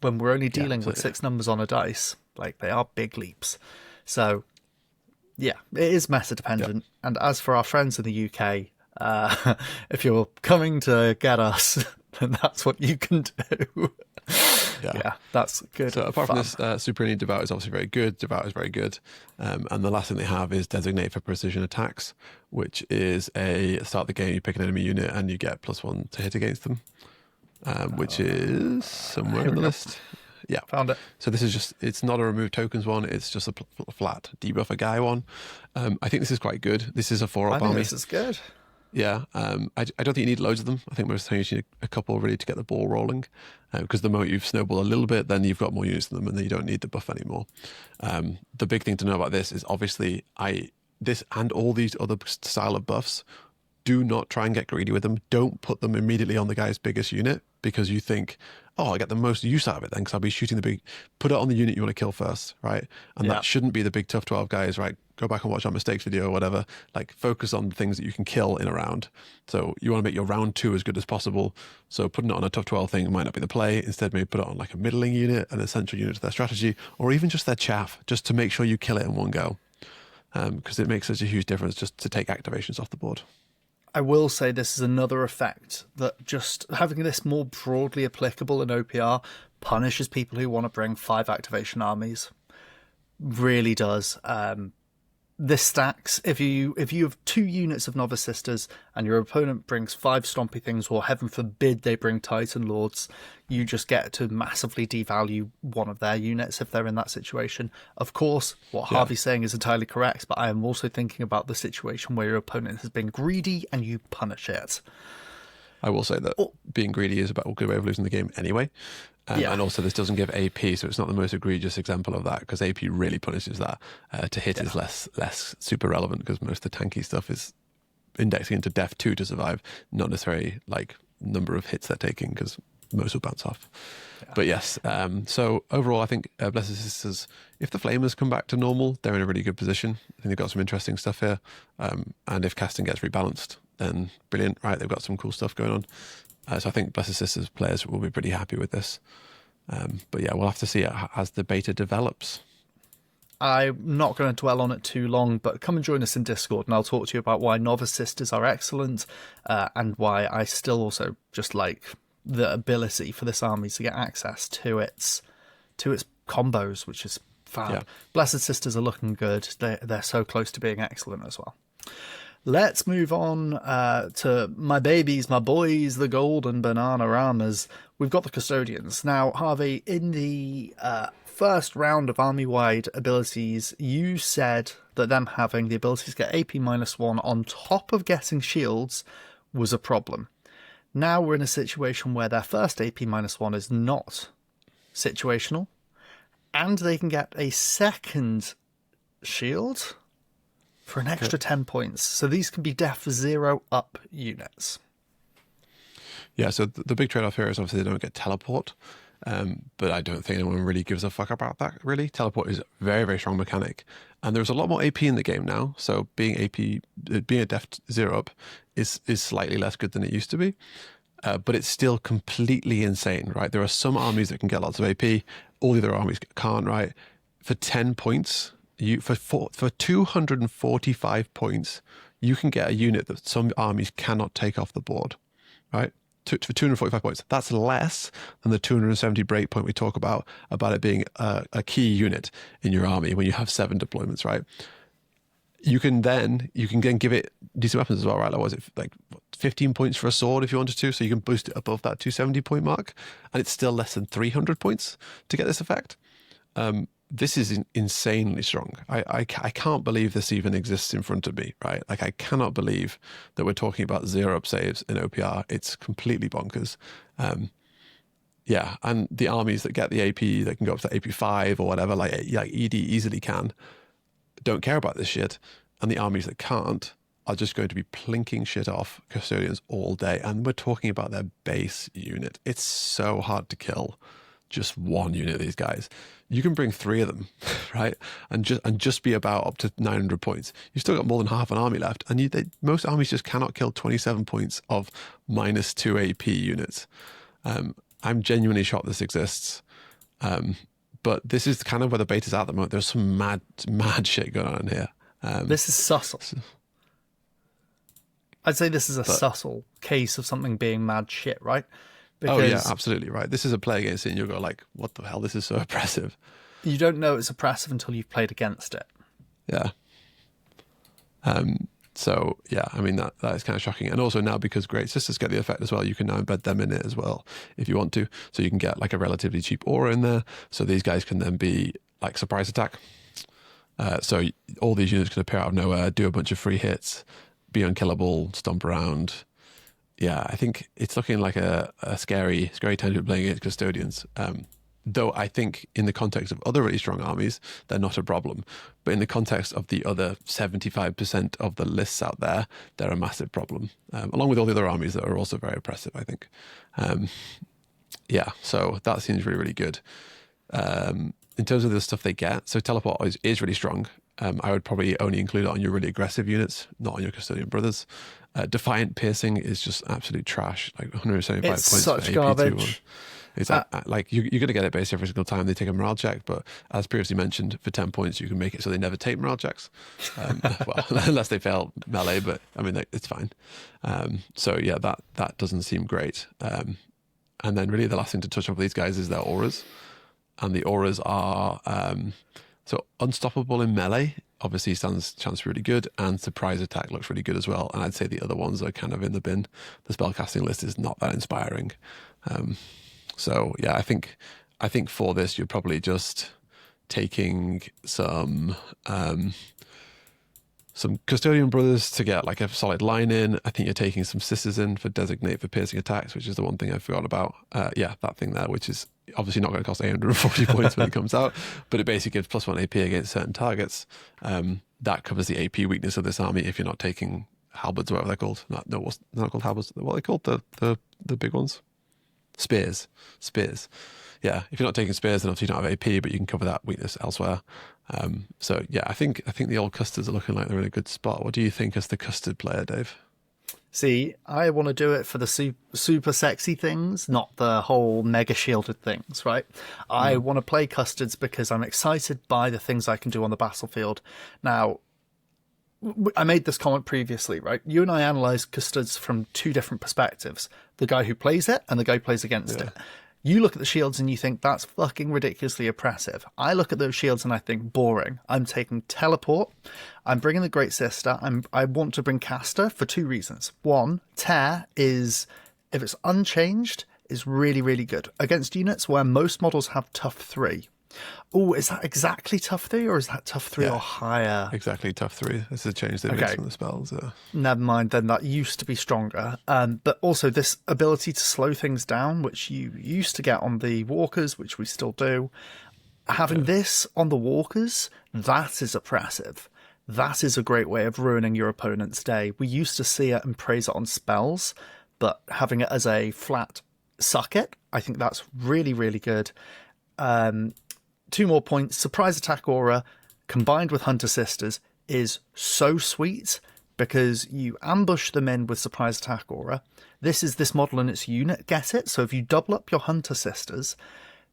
When we're only dealing with 6 numbers on a dice, like, they are big leaps. So, yeah, it is meta dependent. And as for our friends in the UK, if you're coming to get us, then that's what you can do. Yeah, that's good. So apart from this, Super Indie Devout is obviously very good. Devout is very good. And the last thing they have is Designate for Precision Attacks, which is at the start of the game, you pick an enemy unit and you get +1 to hit against them, which is somewhere in the list. Yeah, found it. So this is it's not a remove tokens one, it's just a flat debuff a guy one. I think this is quite good. This is a 4-up army. This is good. Yeah, I don't think you need loads of them. I think most of the time you just need a couple really to get the ball rolling, because the moment you've snowballed a little bit, then you've got more units than them, and then you don't need the buff anymore. The big thing to know about this is obviously this and all these other style of buffs, do not try and get greedy with them. Don't put them immediately on the guy's biggest unit, because you think, oh, I get the most use out of it then because I'll be shooting the big... Put it on the unit you want to kill first, right? And that shouldn't be the big tough 12 guys, right? Go back and watch our mistakes video or whatever. Like, focus on the things that you can kill in a round. So you want to make your round 2 as good as possible. So putting it on a tough 12 thing might not be the play. Instead, maybe put it on like a middling unit, an essential unit to their strategy, or even just their chaff, just to make sure you kill it in one go. Because it makes such a huge difference just to take activations off the board. I will say this is another effect that just having this more broadly applicable in OPR punishes people who want to bring 5 activation armies. Really does. this stacks. If you have 2 units of Novice Sisters and your opponent brings 5 Stompy Things, or heaven forbid they bring Titan Lords, you just get to massively devalue one of their units if they're in that situation. Of course, what Harvey's saying is entirely correct, but I am also thinking about the situation where your opponent has been greedy and you punish it. I will say that being greedy is about a good way of losing the game anyway. And also this doesn't give AP, so it's not the most egregious example of that, because AP really punishes that. To hit is less super relevant, because most of the tanky stuff is indexing into def 2 to survive, not necessarily like number of hits they're taking, because most will bounce off. Yeah. But yes, so overall I think Blessed Sisters, if the Flamers come back to normal, they're in a really good position. I think they've got some interesting stuff here. And if casting gets rebalanced, then brilliant, right? They've got some cool stuff going on. So I think Blessed Sisters players will be pretty happy with this. But yeah, we'll have to see it as the beta develops. I'm not going to dwell on it too long, but come and join us in Discord and I'll talk to you about why Novice Sisters are excellent, and why I still also just like the ability for this army to get access to its combos, which is fab. Yeah. Blessed Sisters are looking good. They're so close to being excellent as well. Let's move on to my babies, my boys, the golden banana ramas. We've got the Custodians. Now, Harvey, in the first round of army-wide abilities, you said that them having the ability to get AP -1 on top of getting shields was a problem. Now we're in a situation where their first AP -1 is not situational, and they can get a second shield for an extra 10 points. So these can be def 0 up units. Yeah, so the big trade-off here is obviously they don't get teleport, but I don't think anyone really gives a fuck about that, really. Teleport is a very, very strong mechanic, and there's a lot more AP in the game now, so being a def 0 up is slightly less good than it used to be, but it's still completely insane, right? There are some armies that can get lots of AP, all the other armies can't, right? For 10 points... For 245 points, you can get a unit that some armies cannot take off the board, right? For 245 points. That's less than the 270 breakpoint we talk about it being a key unit in your army when you have 7 deployments, right? You can then give it decent weapons as well, right? Like, was it like 15 points for a sword if you wanted to? So you can boost it above that 270 point mark, and it's still less than 300 points to get this effect. This is insanely strong. I can't believe this even exists in front of me, right? Like, I cannot believe that we're talking about 0 up saves in OPR. It's completely bonkers. Yeah, and the armies that get the AP, that can go up to AP 5 or whatever, like ED easily can, don't care about this shit. And the armies that can't are just going to be plinking shit off Custodians all day. And we're talking about their base unit. It's so hard to kill just one unit of these guys. You can bring 3 of them, right? And just be about up to 900 points. You've still got more than half an army left. And most armies just cannot kill 27 points of -2 AP units. I'm genuinely shocked this exists. But this is kind of where the beta's at the moment. There's some mad shit going on here. This is subtle. I'd say this is a subtle case of something being mad shit, right? Because yeah, absolutely right. This is a play against it and you'll go like, what the hell? This is so oppressive. You don't know it's oppressive until you've played against it. Yeah. So yeah, I mean that is kind of shocking. And also now, because Great Sisters get the effect as well, you can now embed them in it as well if you want to. So you can get like a relatively cheap aura in there. So these guys can then be like surprise attack. So all these units can appear out of nowhere, do a bunch of free hits, be unkillable, stomp around. Yeah, I think it's looking like a scary time to be playing against Custodians. Though I think in the context of other really strong armies, they're not a problem. But in the context of the other 75% of the lists out there, they're a massive problem. Along with all the other armies that are also very oppressive, I think. Yeah, so that seems really, really good. In terms of the stuff they get, so Teleport is really strong. I would probably only include it on your really aggressive units, not on your Custodian brothers. Defiant Piercing is just absolute trash, like 175 it's points. Such for garbage. It's like you're going to get it based every single time they take a morale check, but as previously mentioned, for 10 points you can make it so they never take morale checks. Well, unless they fail melee, but I mean it's fine. So yeah, that doesn't seem great. And then really the last thing to touch on for these guys is their auras, and the auras are so unstoppable in melee obviously stands chance really good, and surprise attack looks really good as well. And I'd say the other ones are kind of in the bin. The spellcasting list is not that inspiring. So yeah, I think for this you're probably just taking some Custodian Brothers to get like a solid line in. I think you're taking some Sisters in for designate for piercing attacks, which is the one thing I forgot about. Yeah, that thing there, which is obviously not going to cost 840 points when it comes out, but it basically gives +1 AP against certain targets. That covers the AP weakness of this army if you're not taking halberds, whatever they're called. No, what's not called halberds. What are they called? The big ones? Spears. Yeah, if you're not taking spears, then obviously you don't have AP, but you can cover that weakness elsewhere. So yeah, I think the old custards are looking like they're in a good spot. What do you think as the custard player, Dave? See, I want to do it for the super sexy things, not the whole mega shielded things, right? I want to play custards because I'm excited by the things I can do on the battlefield. Now, I made this comment previously, right? You and I analysed custards from two different perspectives. The guy who plays it and the guy who plays against it. You look at the shields and you think, that's fucking ridiculously oppressive. I look at those shields and I think, boring. I'm taking teleport. I'm bringing the Great Sister. I want to bring caster for two reasons. One, tear is, if it's unchanged, is really, really good. Against units where most models have tough 3. Oh, is that exactly tough 3 or is that tough 3 or higher? Exactly tough 3. This is a change they made from the spells. Never mind, then that used to be stronger. But also this ability to slow things down, which you used to get on the walkers, which we still do. Having this on the walkers, that is oppressive. That is a great way of ruining your opponent's day. We used to see it and praise it on spells, but having it as a flat suck it, I think that's really, really good. 2 more points. Surprise attack aura combined with Hunter Sisters is so sweet because you ambush them in with surprise attack aura. This model and its unit get it. So if you double up your Hunter Sisters,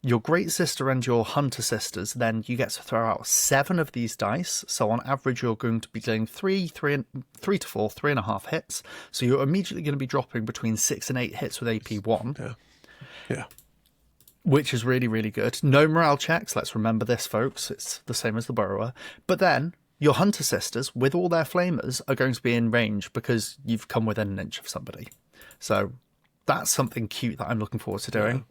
your Great Sister and your Hunter Sisters, then you get to throw out 7 of these dice. So on average, you're going to be doing 3 to 4, 3.5 hits. So you're immediately going to be dropping between 6 and 8 hits with AP 1. Yeah. Which is really, really good. No morale checks. Let's remember this, folks. It's the same as the Burrower. But then your Hunter Sisters, with all their flamers, are going to be in range because you've come within an inch of somebody. So that's something cute that I'm looking forward to doing.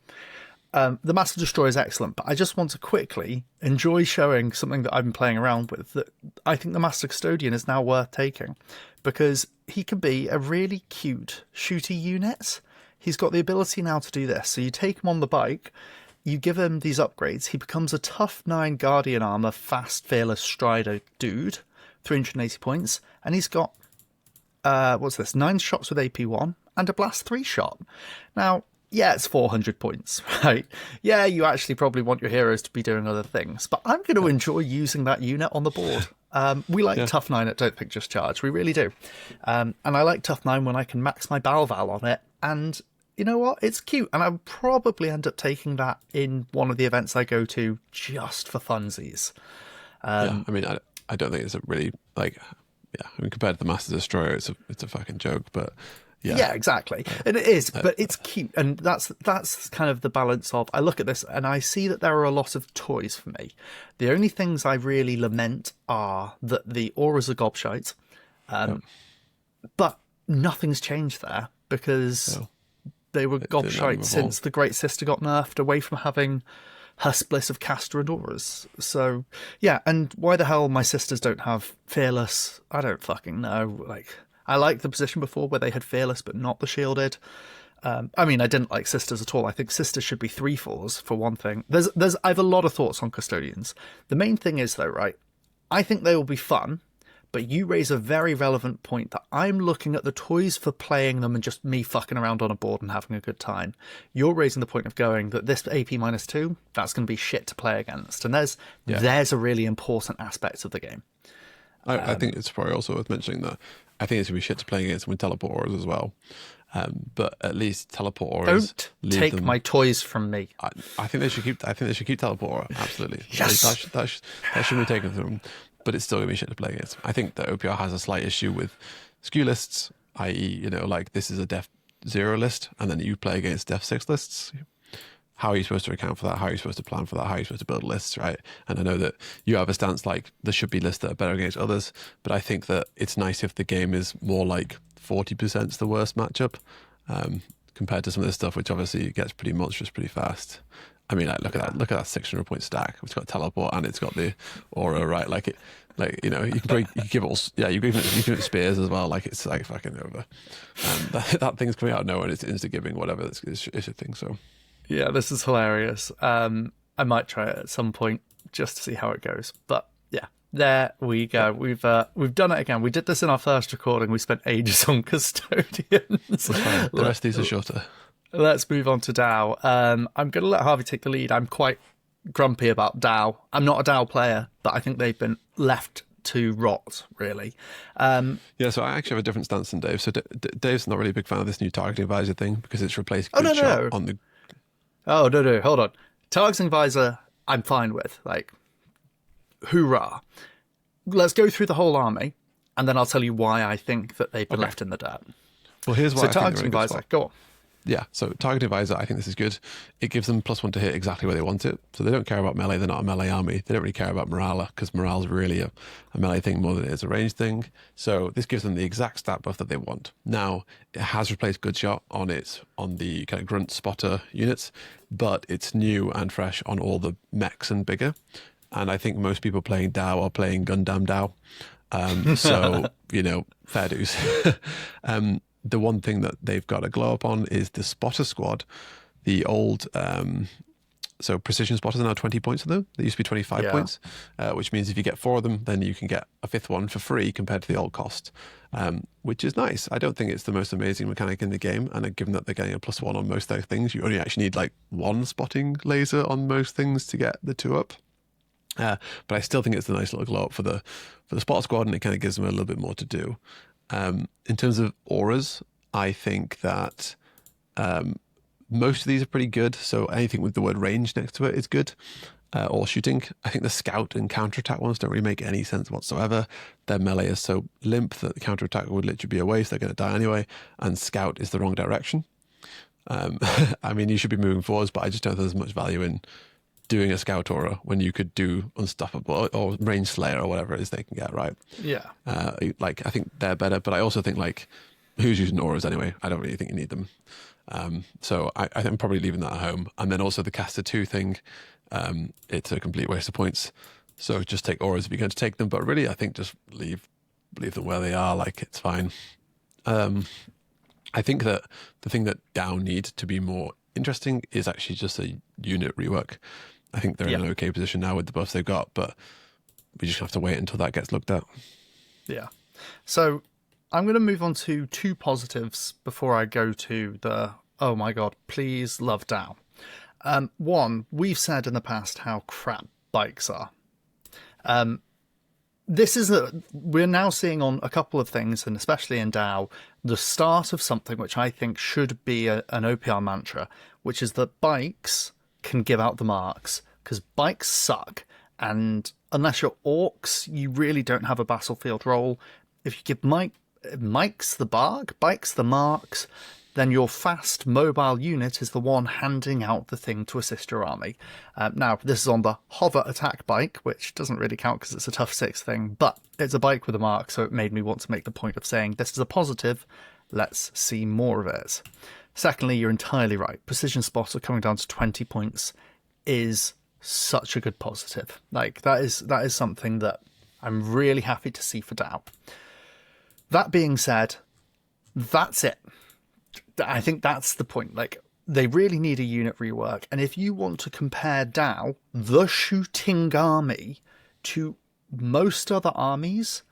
The Master Destroyer is excellent, but I just want to quickly enjoy showing something that I've been playing around with that I think the Master Custodian is now worth taking because he can be a really cute shooty unit. He's got the ability now to do this. So you take him on the bike, you give him these upgrades, he becomes a tough 9 Guardian Armor, fast, fearless Strider dude, 380 points, and he's got, 9 shots with AP1 and a Blast 3 shot. Now, yeah, it's 400 points, right? Yeah, you actually probably want your heroes to be doing other things, but I'm going to enjoy using that unit on the board. We like Tough 9 at Don't Think Just Charge, we really do. And I like Tough 9 when I can max my Balval on it, and you know what? It's cute, and I'll probably end up taking that in one of the events I go to just for funsies. I mean, I don't think it's a really compared to the Master Destroyer, it's a fucking joke, but yeah, exactly, and it is, but it's cute, and that's kind of the balance of. I look at this and I see that there are a lot of toys for me. The only things I really lament are that the auras are gobshite, but nothing's changed there because. They were gobshite since the Great Sister got nerfed away from having her spliss of caster and auras. So, yeah, and why the hell my sisters don't have Fearless, I don't fucking know. Like, I liked the position before where they had Fearless but not the shielded. I mean, I didn't like Sisters at all. I think Sisters should be 3/4s for one thing. I have a lot of thoughts on Custodians. The main thing is, though, right, I think they will be fun. But you raise a very relevant point that I'm looking at the toys for playing them and just me fucking around on a board and having a good time. You're raising the point of going that this AP -2, that's going to be shit to play against. And there's a really important aspect of the game. I think it's probably also worth mentioning that I think it's going to be shit to play against with teleport auras as well. But at least teleport auras. Don't take my toys from me. I think they should keep. I think they should keep teleport aura. Absolutely. Yes. That should be taken from them. But it's still going to be shit to play against. I think that OPR has a slight issue with skew lists, i.e., like this is a def 0 list, and then you play against def 6 lists. how are you supposed to account for that? How are you supposed to plan for that? How are you supposed to build lists, right? And I know that you have a stance like there should be lists that are better against others, but I think that it's nice if the game is more like 40% is the worst matchup, compared to some of this stuff, which obviously gets pretty monstrous pretty fast. I mean, like, look at that 600 point stack. It's got teleport and it's got the aura, right? You can give it all, you give it spears as well. Like, it's like fucking over. That thing's coming out of nowhere and it's insta giving whatever is a thing. So Yeah, this is hilarious. I might try it at some point just to see how it goes. But yeah, there we go. We've done it again. We did this in our first recording. We spent ages on Custodians. the rest of these are shorter. Let's move on to DAO. I'm going to let Harvey take the lead. I'm quite grumpy about DAO. I'm not a DAO player, but I think they've been left to rot, really. Yeah, so I actually have a different stance than Dave. So Dave's not really a big fan of this new targeting advisor thing because it's replaced good shot on the... Oh, no, hold on. Targeting advisor, I'm fine with. Like, hoorah. Let's go through the whole army, and then I'll tell you why I think that they've been left in the dirt. Well, here's why So I think targeting advisor, go on. Yeah, so targeting advisor, I think this is good. It gives them +1 to hit exactly where they want it. So they don't care about melee. They're not a melee army. They don't really care about morale because morale is really a melee thing more than it is a range thing. So this gives them the exact stat buff that they want. Now, it has replaced good shot on the kind of grunt spotter units, but it's new and fresh on all the mechs and bigger. And I think most people playing DAO are playing Gundam DAO. So, fair dues. The one thing that they've got a glow up on is the spotter squad. The old, so precision spotters are now 20 points of them. They used to be 25 points, which means if you get 4 of them, then you can get a 5th one for free compared to the old cost, which is nice. I don't think it's the most amazing mechanic in the game. And given that they're getting a +1 on most of those things, you only actually need like 1 spotting laser on most things to get the 2 up. But I still think it's a nice little glow up for the spotter squad, and it kind of gives them a little bit more to do. In terms of auras, I think that most of these are pretty good. So anything with the word range next to it is good. Or shooting. I think the scout and counterattack ones don't really make any sense whatsoever. Their melee is so limp that the counterattack would literally be a waste. They're going to die anyway. And scout is the wrong direction. I mean, you should be moving forwards, but I just don't think there's much value in doing a scout aura when you could do unstoppable or range slayer or whatever it is they can get, right? Yeah. I think they're better, but I also think who's using auras anyway? I don't really think you need them. So I think I'm probably leaving that at home. And then also the caster 2 thing, it's a complete waste of points. So just take auras if you're going to take them, but really I think just leave them where they are. Like, it's fine. I think that the thing that DAO need to be more interesting is actually just a unit rework. I think they're in an okay position now with the buffs they've got, but we just have to wait until that gets looked at. Yeah. So I'm going to move on to 2 positives before I go to the, oh my God, please love DAO. One, we've said in the past how crap bikes are. We're now seeing on a couple of things, and especially in DAO, the start of something which I think should be an OPR mantra, which is that bikes can give out the marks, because bikes suck, and unless you're orcs, you really don't have a battlefield role. If you give bikes the marks, then your fast mobile unit is the one handing out the thing to assist your army. Now, this is on the hover attack bike, which doesn't really count because it's a tough 6 thing, but it's a bike with a mark, so it made me want to make the point of saying this is a positive. Let's see more of it. Secondly, you're entirely right. Precision spotter coming down to 20 points is such a good positive. Like, that is something that I'm really happy to see for DAO. That being said, that's it. I think that's the point. Like, they really need a unit rework. And if you want to compare DAO, the shooting army, to most other armies,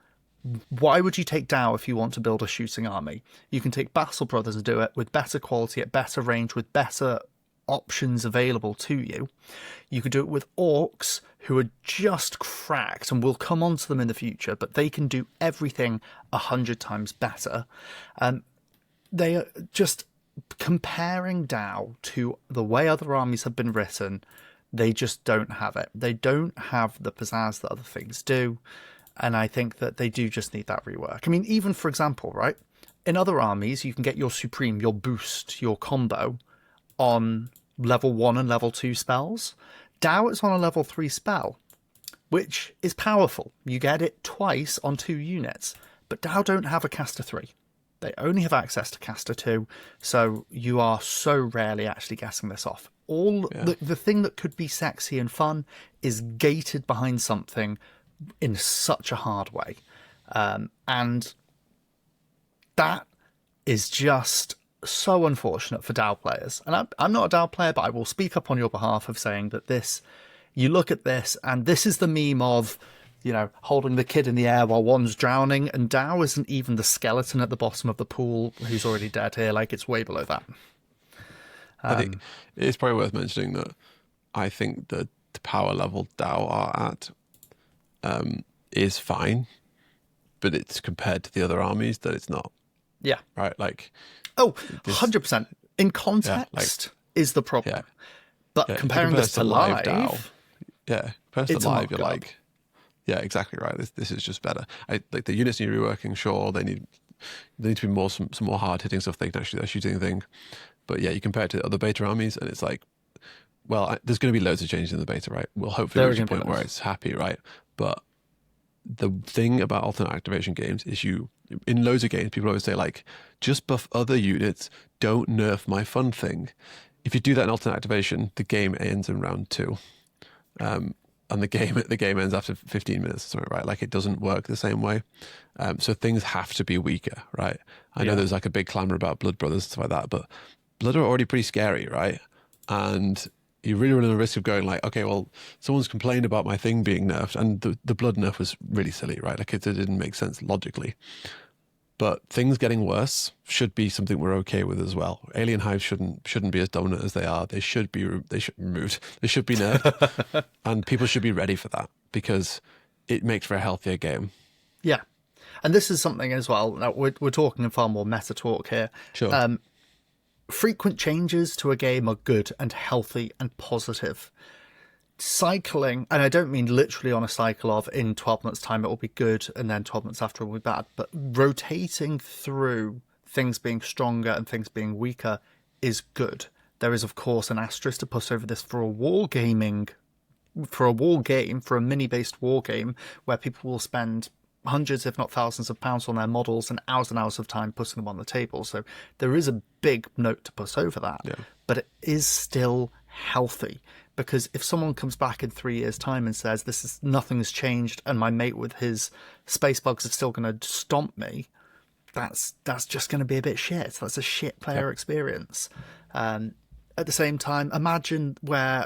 why would you take DAO if you want to build a shooting army? You can take Battle Brothers and do it with better quality, at better range, with better options available to you. You could do it with orcs, who are just cracked, and we'll come on to them in the future, but they can do everything 100 times better. They are just comparing DAO to the way other armies have been written. They just don't have it. They don't have the pizzazz that other things do. And I think that they do just need that rework. I mean, even for example, right? In other armies, you can get your Supreme, your boost, your combo on level 1 and level 2 spells. DAO is on a level 3 spell, which is powerful. You get it twice on 2 units, but DAO don't have a caster 3. They only have access to caster 2, so you are so rarely actually getting this off. The thing that could be sexy and fun is gated behind something in such a hard way. And that is just so unfortunate for DAO players. And I'm not a DAO player, but I will speak up on your behalf of saying that you look at this, and this is the meme of, holding the kid in the air while one's drowning, and DAO isn't even the skeleton at the bottom of the pool who's already dead here. Like, it's way below that. I think it's probably worth mentioning that I think that the power level DAO are at is fine, but it's compared to the other armies that it's not. Yeah. Right? Like... 100%. In context is the problem. Yeah. But comparing this to live DAO, compared to live, you're like... Yeah, exactly right. This is just better. Like the units need reworking. Sure, they need to be some more hard hitting stuff. They can actually do their shooting thing. But yeah, you compare it to other beta armies, and it's like, well, there's going to be loads of changes in the beta, right? We'll hopefully reach a point where it's happy, right? But the thing about alternate activation games is in loads of games, people always say like, just buff other units, don't nerf my fun thing. If you do that in alternate activation, the game ends in round 2. And the game ends after 15 minutes or something, right? Like, it doesn't work the same way. So things have to be weaker, right? I know there's like a big clamor about Blood Brothers and stuff like that, but Blood are already pretty scary, right? And you really run the risk of going like, okay, well, someone's complained about my thing being nerfed, and the Blood nerf was really silly, right? Like, it didn't make sense logically. But things getting worse should be something we're okay with as well. Alien Hives shouldn't be as dominant as they are. They should be removed. They should be nerfed, and people should be ready for that because it makes for a healthier game. Yeah, and this is something as well. Now, we're talking in far more meta talk here. Sure. Frequent changes to a game are good and healthy and positive. Cycling, and I don't mean literally on a cycle of in 12 months time it will be good and then 12 months after it will be bad, but rotating through things being stronger and things being weaker is good. There is of course an asterisk to put over this for a mini based war game where people will spend hundreds if not thousands of pounds on their models and hours of time putting them on the table. So there is a big note to put over that, but it is still healthy. Because if someone comes back in 3 years' time and says nothing has changed and my mate with his space bugs is still going to stomp me, that's just going to be a bit shit. That's a shit player experience. At the same time, imagine where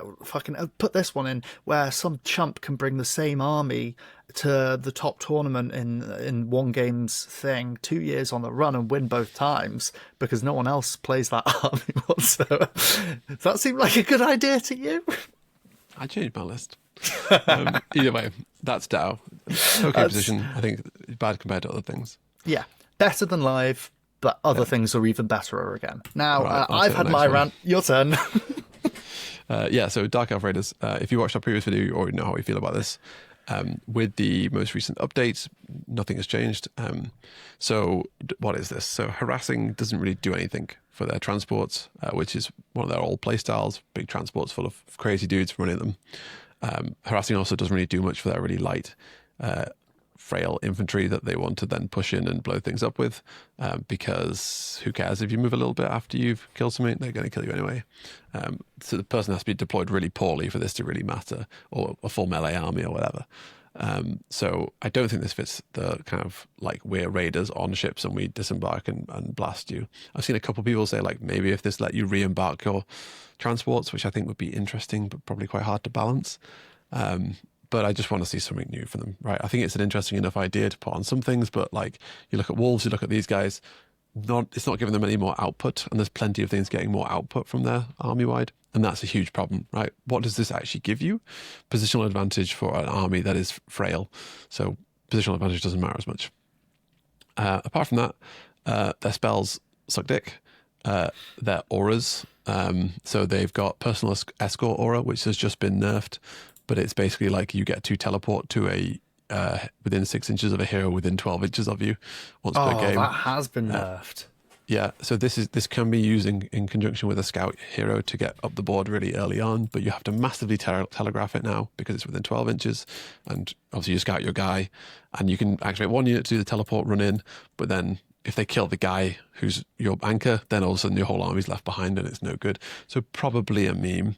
put this one in where some chump can bring the same army to the top tournament in one game's thing 2 years on the run and win both times because no one else plays that army whatsoever. Does that seem like a good idea to you? I changed my list. Either way, that's DAO. Okay, position. I think bad compared to other things. Yeah, better than live. But other things are even better again. Now, right, I've had my rant. Your turn. So Dark Elf Raiders. If you watched our previous video, you already know how we feel about this. With the most recent updates, nothing has changed. So what is this? So harassing doesn't really do anything for their transports, which is one of their old playstyles. Big transports full of crazy dudes running them. Harassing also doesn't really do much for their really light frail infantry that they want to then push in and blow things up with, because who cares if you move a little bit after you've killed something, they're going to kill you anyway. So the person has to be deployed really poorly for this to really matter, or a full melee army or whatever. So I don't think this fits the kind of like we're raiders on ships and we disembark and blast you. I've seen a couple of people say like maybe if this let you re-embark your transports, which I think would be interesting but probably quite hard to balance. But I just want to see something new for them, right? I think it's an interesting enough idea to put on some things, but like you look at Wolves, you look at these guys, it's not giving them any more output, and there's plenty of things getting more output from their army-wide, and that's a huge problem, right? What does this actually give you? Positional advantage for an army that is frail, so positional advantage doesn't matter as much. Apart from that, their spells suck dick. Their auras, so they've got personal escort aura, which has just been nerfed, but it's basically like you get to teleport to a within 6 inches of a hero within 12 inches of you once per game. Oh, that has been nerfed. Yeah, so this can be used in conjunction with a scout hero to get up the board really early on, but you have to massively telegraph it now because it's within 12 inches, and obviously you scout your guy, and you can activate one unit to do the teleport run in, but then if they kill the guy who's your anchor, then all of a sudden your whole army's left behind and it's no good. So probably a meme.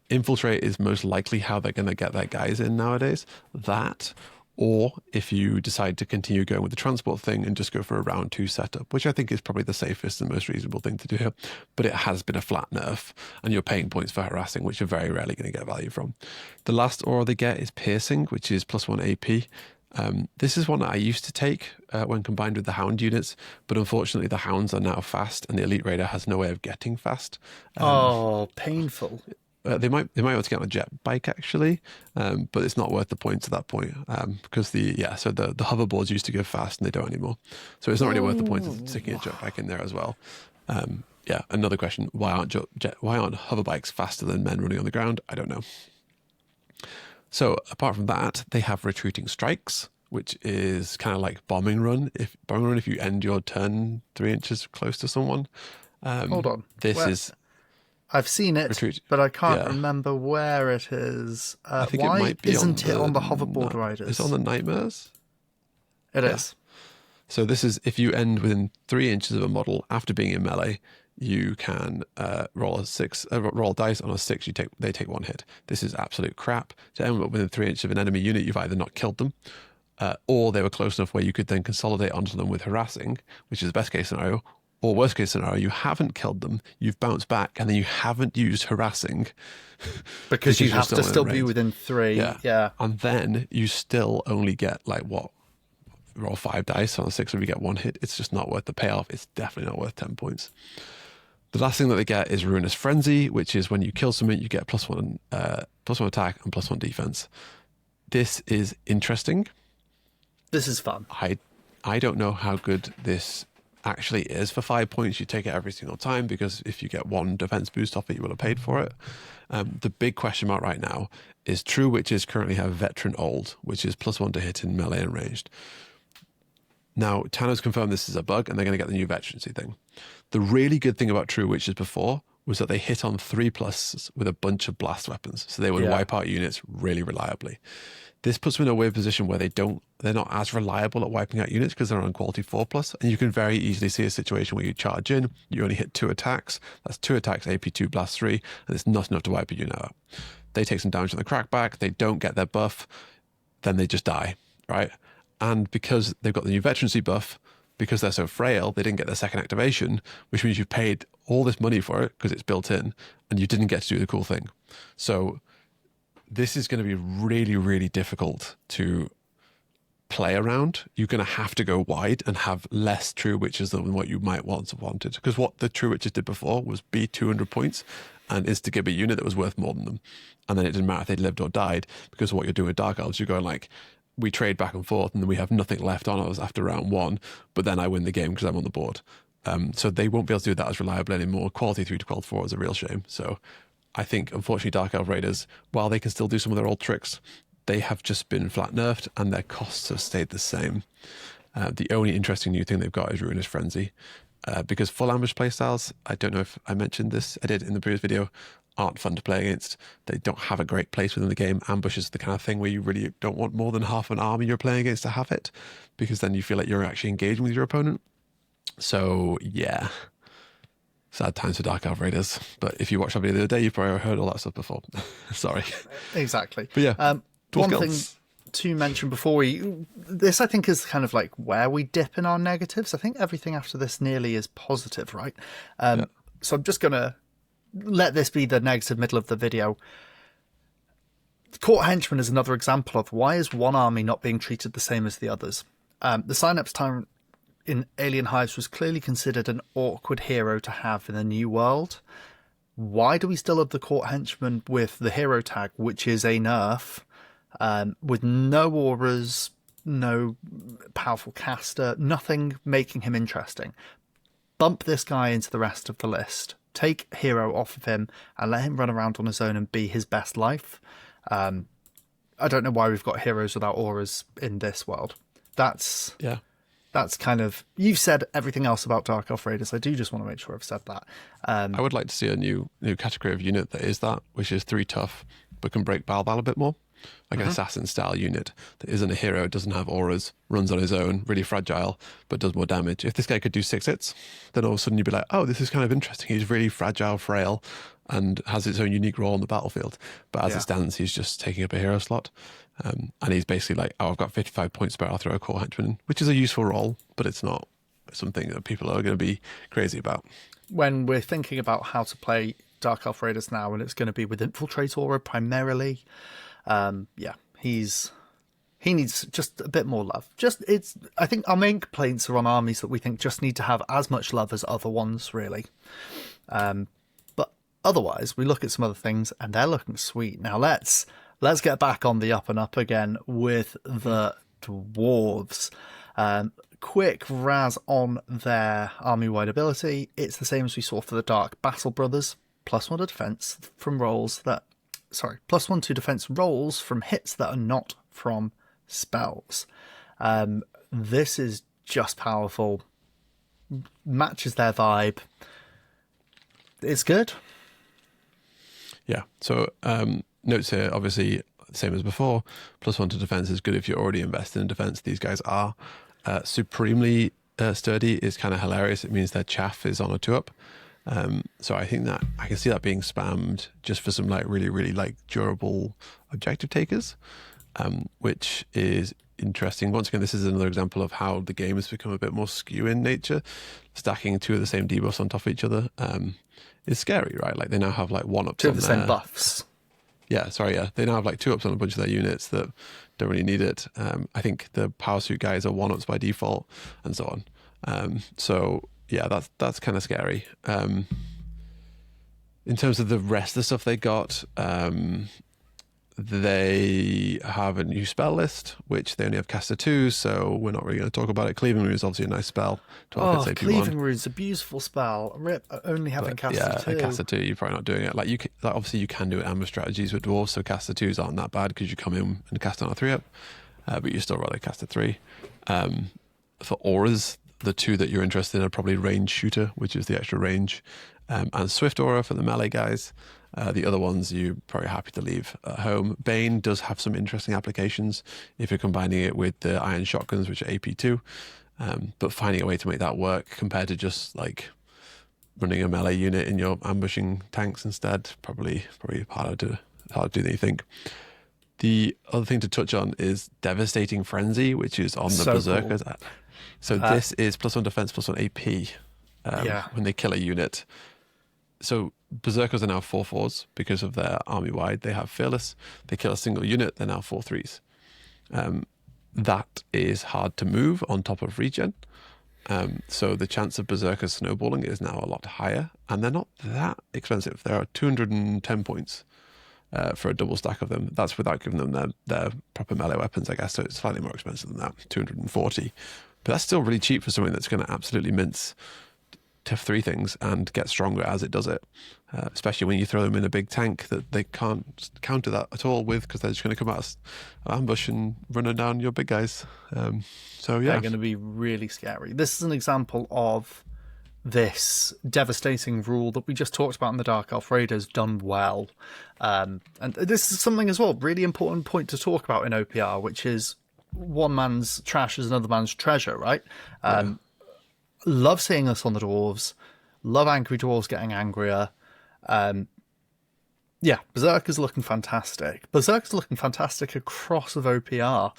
Infiltrate is most likely how they're going to get their guys in nowadays. That, or if you decide to continue going with the transport thing and just go for a round 2 setup, which I think is probably the safest and most reasonable thing to do here. But it has been a flat nerf, and you're paying points for harassing, which you're very rarely going to get value from. The last aura they get is piercing, which is +1 AP. This is one that I used to take when combined with the hound units, but unfortunately the hounds are now fast, and the elite raider has no way of getting fast. Painful. They might be able to get on a jet bike actually, but it's not worth the points at that point because the hoverboards used to go fast and they don't anymore. So it's not really worth the points of sticking a jet bike in there as well. Another question: why aren't hover bikes faster than men running on the ground? I don't know. So apart from that, they have retreating strikes, which is kind of like bombing run. If you end your turn 3 inches close to someone. Hold on. I've seen it, but I can't remember where it is. I think why it might be isn't it on the hoverboard riders? It's on the nightmares. It is. So this is if you end within 3 inches of a model after being in melee, you can roll dice on a 6. They take 1 hit. This is absolute crap. To end up within 3 inches of an enemy unit, you've either not killed them, or they were close enough where you could then consolidate onto them with harassing, which is the best case scenario. Or worst case scenario, you haven't killed them, you've bounced back, and then you haven't used harassing. because you have to still be within 3. Yeah. And then you still only get roll 5 dice on a 6 if you get 1 hit. It's just not worth the payoff. It's definitely not worth 10 points. The last thing that they get is Ruinous Frenzy, which is when you kill something, you get +1 attack and +1 defense. This is interesting. This is fun. I don't know how good this actually is for 5 points. You take it every single time because if you get 1 defense boost off it, you will have paid for it. The big question mark right now is True Witches currently have Veteran Old, which is +1 to hit in melee and ranged. Now, Tano's confirmed this is a bug and they're going to get the new veterancy thing. The really good thing about True Witches before was that they hit on 3+ with a bunch of blast weapons. So they would wipe out units really reliably. This puts them in a weird position where they're not as reliable at wiping out units because they're on quality 4+, and you can very easily see a situation where you charge in, you only hit 2 attacks, that's 2 attacks, AP2, blast 3, and it's not enough to wipe a unit out. They take some damage on the crackback, they don't get their buff, then they just die, right? And because they've got the new veterancy buff, because they're so frail, they didn't get their second activation, which means you paid all this money for it because it's built in, and you didn't get to do the cool thing. So this is going to be really, really difficult to play around. You're going to have to go wide and have less True Witches than what you might once have wanted. Because what the True Witches did before was be 200 points and is to give a unit that was worth more than them. And then it didn't matter if they lived or died, because of what you're doing with Dark Elves, you're going like, we trade back and forth and then we have nothing left on us after round 1, but then I win the game because I'm on the board. So they won't be able to do that as reliably anymore. Quality 3 to quality 4 is a real shame. So I think, unfortunately, Dark Elf Raiders, while they can still do some of their old tricks, they have just been flat nerfed and their costs have stayed the same. The only interesting new thing they've got is Ruinous Frenzy. Because full ambush playstyles, I don't know if I mentioned this, I did in the previous video, aren't fun to play against. They don't have a great place within the game. Ambush is the kind of thing where you really don't want more than half an army you're playing against to have it, because then you feel like you're actually engaging with your opponent. So, yeah. Sad times for Dark Elf Raiders. But if you watched that video the other day, you've probably heard all that stuff before. Sorry. Exactly. But yeah, one thing to mention before this I think is kind of like where we dip in our negatives. I think everything after this nearly is positive, right? So I'm just going to let this be the negative middle of the video. Court Henchman is another example of why is one army not being treated the same as the others. The Synapse Tyrant in Alien Hives was clearly considered an awkward hero to have in the new world. Why do we still have the Court Henchman with the hero tag, which is a nerf, with no auras, no powerful caster, nothing making him interesting? Bump this guy into the rest of the list. Take hero off of him and let him run around on his own and be his best life. I don't know why we've got heroes without auras in this world. That's that's kind of, you've said everything else about Dark Elf Raiders. I do just want to make sure I've said that. I would like to see a new category of unit that is that, which is 3 tough, but can break Balbal a bit more. Like an assassin style unit that isn't a hero, doesn't have auras, runs on his own, really fragile, but does more damage. If this guy could do 6 hits, then all of a sudden you'd be like, oh, this is kind of interesting. He's really fragile, frail, and has its own unique role on the battlefield. But as it stands, he's just taking up a hero slot. And he's basically like, oh, I've got 55 points spare, I'll throw a core henchman in, which is a useful role, but it's not something that people are going to be crazy about. When we're thinking about how to play Dark Elf Raiders now, and it's going to be with Infiltrate Aura primarily, he needs just a bit more love. I think our main complaints are on armies that we think just need to have as much love as other ones, really. But otherwise, we look at some other things, and they're looking sweet. Now let's get back on the up and up again with the dwarves. Quick razz on their army-wide ability. It's the same as we saw for the Dark Battle Brothers. +1 to defense from rolls that... Sorry, +1 to defense rolls from hits that are not from spells. This is just powerful. Matches their vibe. It's good. Yeah, so notes here, obviously, same as before. +1 to defense is good if you're already invested in defense. These guys are. Supremely sturdy is kind of hilarious. It means their chaff is on a 2-up. So I think that I can see that being spammed just for some like really, really like durable objective takers, which is interesting. Once again, this is another example of how the game has become a bit more skew in nature. Stacking 2 of the same debuffs on top of each other is scary, right? Like they now have like 1-ups 2 of the same buffs. Yeah, sorry, yeah. They now have like 2-ups on a bunch of their units that don't really need it. I think the power suit guys are 1-ups by default and so on. So yeah, that's kind of scary. In terms of the rest of the stuff they got, they have a new spell list, which they only have caster 2, so we're not really going to talk about it. Cleaving Rune is obviously a nice spell. 12 hits, Cleaving Rune is a beautiful spell. Rip, only having caster 2. Yeah, caster 2, you're probably not doing it. Like obviously you can do ambush strategies with dwarves, so caster 2s aren't that bad because you come in and cast on a 3-up, but you still rather caster 3. For auras, the 2 that you're interested in are probably range shooter, which is the extra range, and swift aura for the melee guys. The other ones you're probably happy to leave at home. Bane does have some interesting applications if you're combining it with the iron shotguns, which are AP2, but finding a way to make that work compared to just like running a melee unit in your ambushing tanks instead, probably harder to do than you think. The other thing to touch on is Devastating Frenzy, which is on the Berserkers. Cool. So this is +1 defense, +1 AP when they kill a unit. So Berserkers are now 4/4s because of their army-wide. They have Fearless. They kill a single unit, they're now 4/3s. That is hard to move on top of regen. So the chance of Berserkers snowballing is now a lot higher, and they're not that expensive. There are 210 points for a double stack of them. That's without giving them their proper melee weapons, I guess, so it's slightly more expensive than that, 240. But that's still really cheap for something that's going to absolutely mince Tiff 3 things and get stronger as it does it, especially when you throw them in a big tank that they can't counter that at all with, because they're just going to come out of ambush and run down your big guys. So yeah, they're going to be really scary. This is an example of this devastating rule that we just talked about in the Dark Elf Raiders done well. And this is something as well, really important point to talk about in OPR, which is one man's trash is another man's treasure, right? Love seeing this on the dwarves. Love angry dwarves getting angrier. Berserkers looking fantastic. Berserkers looking fantastic across of OPR,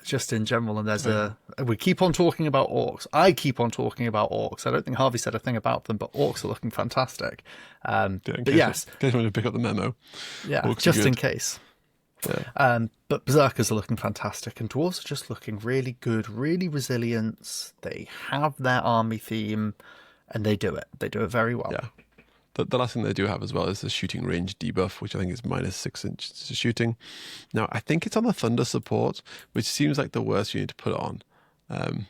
just in general. And we keep on talking about orcs. I keep on talking about orcs. I don't think Harvey said a thing about them, but orcs are looking fantastic. But yes, in case you want to pick up the memo. Yeah, orcs just in case. Yeah. But Berserkers are looking fantastic, and dwarves are just looking really good, really resilient. They have their army theme, and they do it. They do it very well. Yeah. The last thing they do have as well is the shooting range debuff, which I think is -6 inches to shooting. Now, I think it's on the Thunder support, which seems like the worst you need to put it on.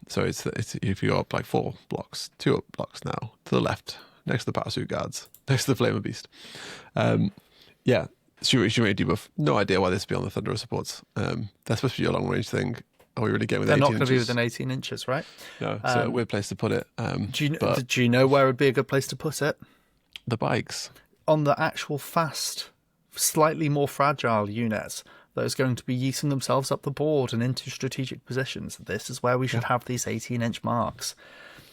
So it's if you go up like 4 blocks, 2 up blocks now, to the left, next to the Power Suit Guards, next to the Flamer Beast. Shooting range debuff. No idea why this would be on the Thunder supports. That's supposed to be a long range thing. are we really getting with They're 18 not going to be inches? within 18 inches, right? No, so a weird place to put it. Do you know where would be a good place to put it? The bikes. On the actual fast, slightly more fragile units that is going to be yeeting themselves up the board and into strategic positions. This is where we should have these 18-inch marks.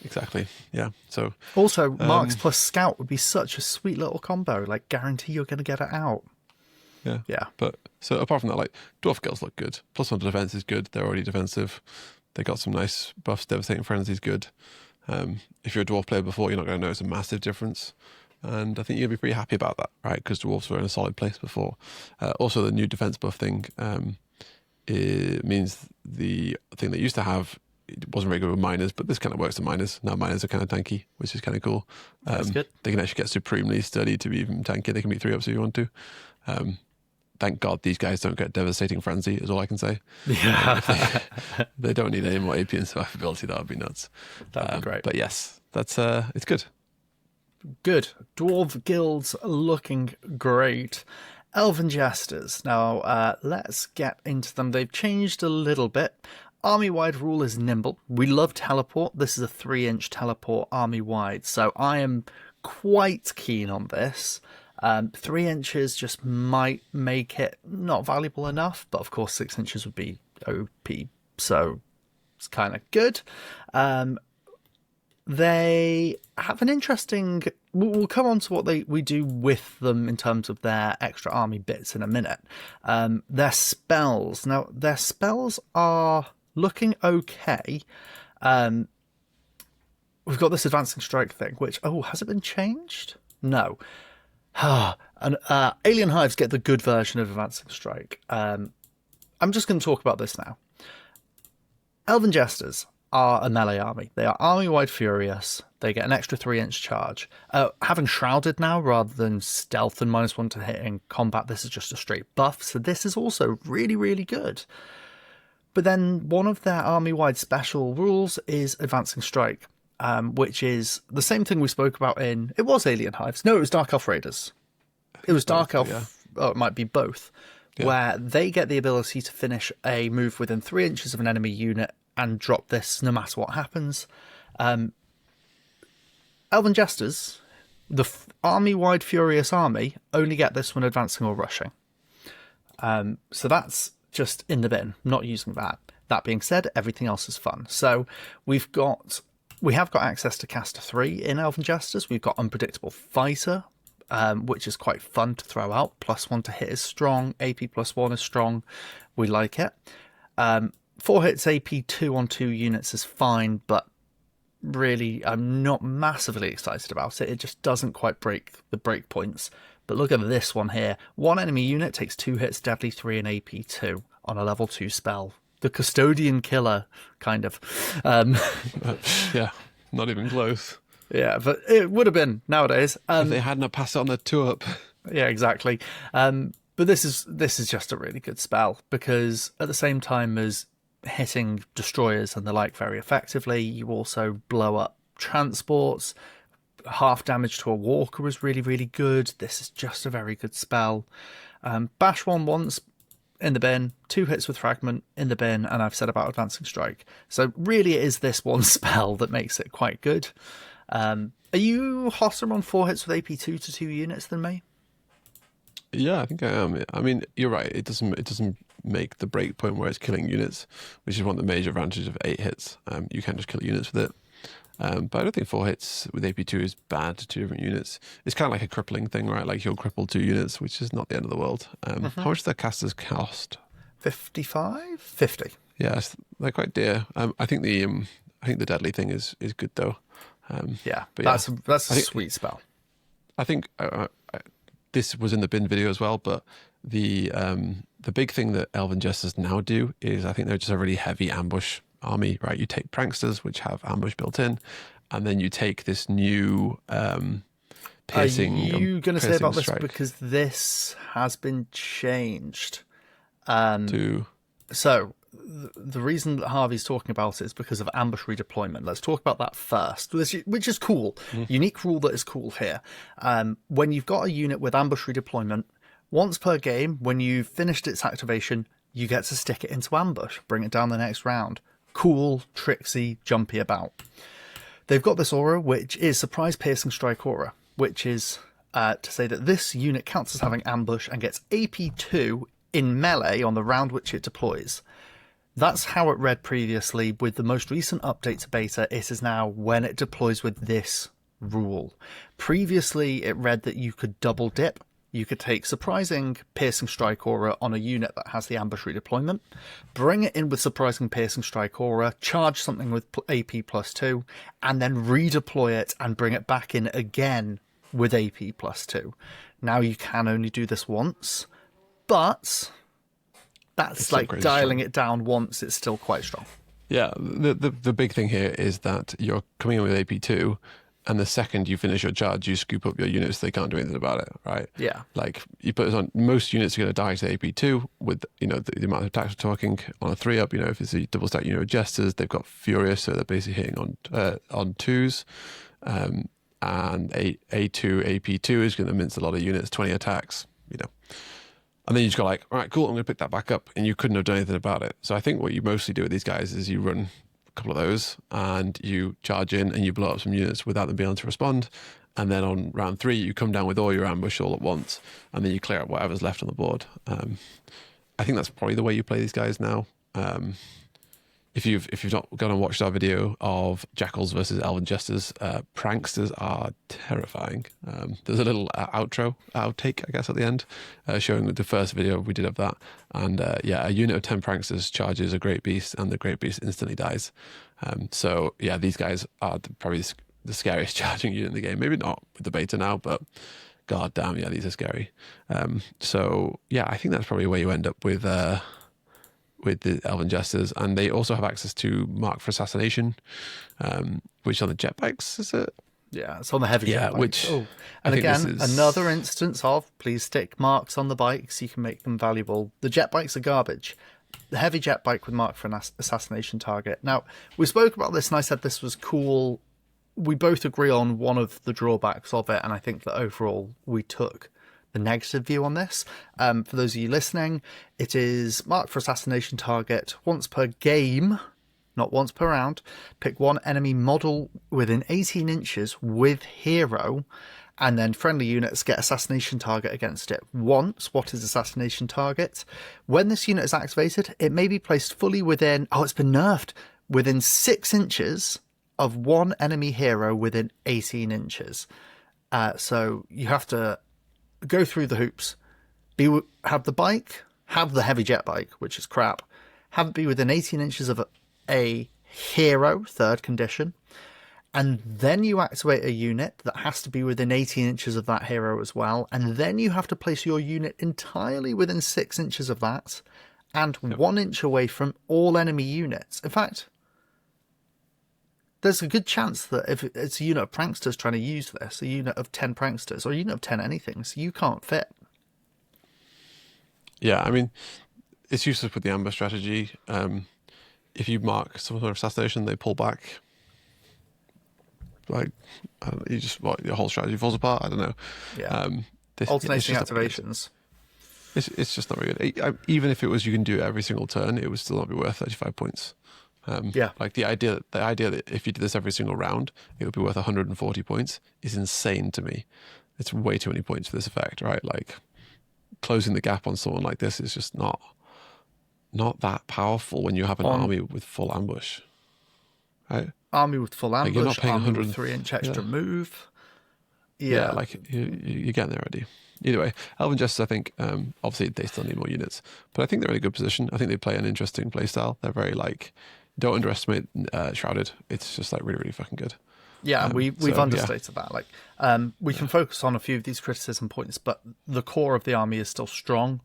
Exactly. Yeah. So Also, marks plus scout would be such a sweet little combo. Like, guarantee you're going to get it out. yeah. Yeah. But so apart from that, like Dwarf Guilds look good. +1 to defense is good. They're already defensive. They got some nice buffs. Devastating Frenzy is good. If you're a dwarf player before, you're not going to notice a massive difference. And I think you'll be pretty happy about that, right? Because dwarves were in a solid place before. Also, the new defense buff thing it means the thing that used to have, it wasn't very good with miners, but this kind of works to miners. Now miners are kind of tanky, which is kind of cool. That's good. They can actually get supremely sturdy to be even tanky. They can be 3-ups if you want to. Thank God these guys don't get Devastating Frenzy, is all I can say. Yeah. They don't need any more AP and survivability. That would be nuts. That'd be great. But yes, that's it's good. Good. Dwarf Guilds looking great. Elven Jesters. Now, let's get into them. They've changed a little bit. Army-wide rule is nimble. We love teleport. This is a 3-inch teleport army-wide, so I am quite keen on this. 3 inches just might make it not valuable enough, but of course 6 inches would be OP, so it's kind of good. They have an interesting... We'll come on to what we do with them in terms of their extra army bits in a minute. Their spells. Now, their spells are looking okay. We've got this advancing strike thing, which... Oh, has it been changed? No. And Alien Hives get the good version of advancing strike. I'm just going to talk about this now. Elven Jesters are a melee army. They are army-wide furious. They get an extra 3-inch charge. Having shrouded now rather than stealth and -1 to hit in combat, this is just a straight buff. So this is also really, really good. But then one of their army-wide special rules is advancing strike, which is the same thing we spoke about in... It was Alien Hives. No, it was Dark Elf Raiders. It was Dark Elf... Yeah. Oh, it might be both. Yeah. Where they get the ability to finish a move within 3 inches of an enemy unit and drop this no matter what happens. Elven Jesters, the army-wide Furious Army, only get this when advancing or rushing. So that's just in the bin, not using that. That being said, everything else is fun. So we have got access to Caster 3 in Elven Jesters. We've got Unpredictable Fighter, which is quite fun to throw out. +1 to hit is strong. AP +1 is strong. We like it. 4 hits AP 2 on 2 units is fine, but really I'm not massively excited about it. It just doesn't quite break the break points. But look at this one here. 1 enemy unit takes 2 hits, deadly 3 and AP 2 on a level 2 spell. The Custodian killer, kind of. Yeah, not even close. Yeah, but it would have been nowadays. If they hadn't passed it on the 2-up. Yeah, exactly. But this is just a really good spell, because at the same time as hitting destroyers and the like very effectively, you also blow up transports. Half damage to a walker is really, really good. This is just a very good spell. Bash 1 once in the bin, 2 hits with fragment in the bin, and I've said about advancing strike. So really it is this one spell that makes it quite good. Are you hotter on 4 hits with AP 2 to 2 units than me? Yeah, I think I am. I mean, you're right. It doesn't make the break point where it's killing units, which is one of the major advantages of 8 hits. You can just kill units with it. But I don't think 4 hits with AP2 is bad to 2 different units. It's kind of like a crippling thing, right? Like you'll cripple 2 units, which is not the end of the world. How much do their casters cost? 55? 50. Yes, they're quite dear. I think the deadly thing is good though. Yeah, but that's a sweet spell. I think this was in the bin video as well, but the big thing that Elven Jesters now do is I think they're just a really heavy ambush army, right? You take pranksters, which have ambush built in, and then you take this new piercing. Are you going to say about strike. this because this has been changed? So the reason that Harvey's talking about it is because of ambush redeployment. Let's talk about that first, which is cool. Unique rule that is cool here. When you've got a unit with ambush redeployment, once per game, when you've finished its activation, you get to stick it into ambush, bring it down the next round. Cool, tricksy, jumpy about. They've got this aura, which is Surprise Piercing Strike Aura, which is to say that this unit counts as having ambush and gets AP2 in melee on the round which it deploys. That's how it read previously. With the most recent update to beta, it is now when it deploys with this rule. Previously, it read that you could double dip. You could take Surprising Piercing Strike Aura on a unit that has the ambush redeployment, bring it in with Surprising Piercing Strike Aura, charge something with AP +2, and then redeploy it and bring it back in again with AP +2. Now you can only do this once, but that's it's like dialing it down once. It's still quite strong. Yeah, the big thing here is that you're coming in with AP2, and the second you finish your charge, you scoop up your units. They can't do anything about it, right? Yeah. Like, you put it on, most units are going to die to AP2 with, the amount of attacks we're talking on a 3-up. If it's a double stack unit of Jesters, they've got Furious, so they're basically hitting on 2s. And A2, AP2 is going to mince a lot of units, 20 attacks, And then you just go like, all right, cool, I'm going to pick that back up. And you couldn't have done anything about it. So I think what you mostly do with these guys is you run a couple of those and you charge in and you blow up some units without them being able to respond. And then on round 3, you come down with all your ambush all at once. And then you clear out whatever's left on the board. I think that's probably the way you play these guys now. If you've not gone and watched our video of Jackals versus Elven Jesters, pranksters are terrifying. There's a little outtake, I guess, at the end, showing the first video we did of that. And a unit of 10 pranksters charges a Great Beast, and the Great Beast instantly dies. These guys are probably the scariest charging unit in the game. Maybe not with the beta now, but god damn, yeah, these are scary. I think that's probably where you end up with the Elven Jesters, and they also have access to Mark for Assassination, which on the jetbikes, is it? Yeah, it's on the heavy jetbikes. Which and again, another instance of please stick marks on the bikes, you can make them valuable. The jetbikes are garbage. The heavy jetbike with Mark for an assassination target. Now, we spoke about this and I said this was cool. We both agree on one of the drawbacks of it, and I think that overall we took the negative view on this. For those of you listening, it is marked for assassination target once per game, not once per round. Pick one enemy model within 18 inches with hero, and then friendly units get assassination target against it once. What is assassination target? When this unit is activated, it may be placed fully within, it's been nerfed, within 6 inches of one enemy hero within 18 inches. So you have to go through the hoops, have the bike, have the heavy jet bike, which is crap, have it be within 18 inches of a hero, third condition, and then you activate a unit that has to be within 18 inches of that hero as well, and then you have to place your unit entirely within 6 inches of that, and 1 inch away from all enemy units. In fact, there's a good chance that if it's a unit of pranksters trying to use this, a unit of 10 pranksters, or a unit of 10 anythings, you can't fit. Yeah, I mean, it's useless with the ambush strategy. If you mark some sort of assassination, they pull back. Like, your whole strategy falls apart. I don't know. Yeah. Alternating activations. It's just not very good. Even if it was, you can do it every single turn, it would still not be worth 35 points. Like the idea that if you did this every single round, it would be worth 140 points is insane to me. It's way too many points for this effect, right? Like, closing the gap on someone like this is just not that powerful when you have an army with full ambush, right? Army with full ambush, you're not paying army with 3-inch extra move. Yeah, like you're getting there already. Either way, Elven Jesters, I think, obviously they still need more units, but I think they're in a good position. I think they play an interesting play style. They're very don't underestimate Shrouded. It's just really, really fucking good. Yeah, we've understated that. Like, we can focus on a few of these criticism points, but the core of the army is still strong.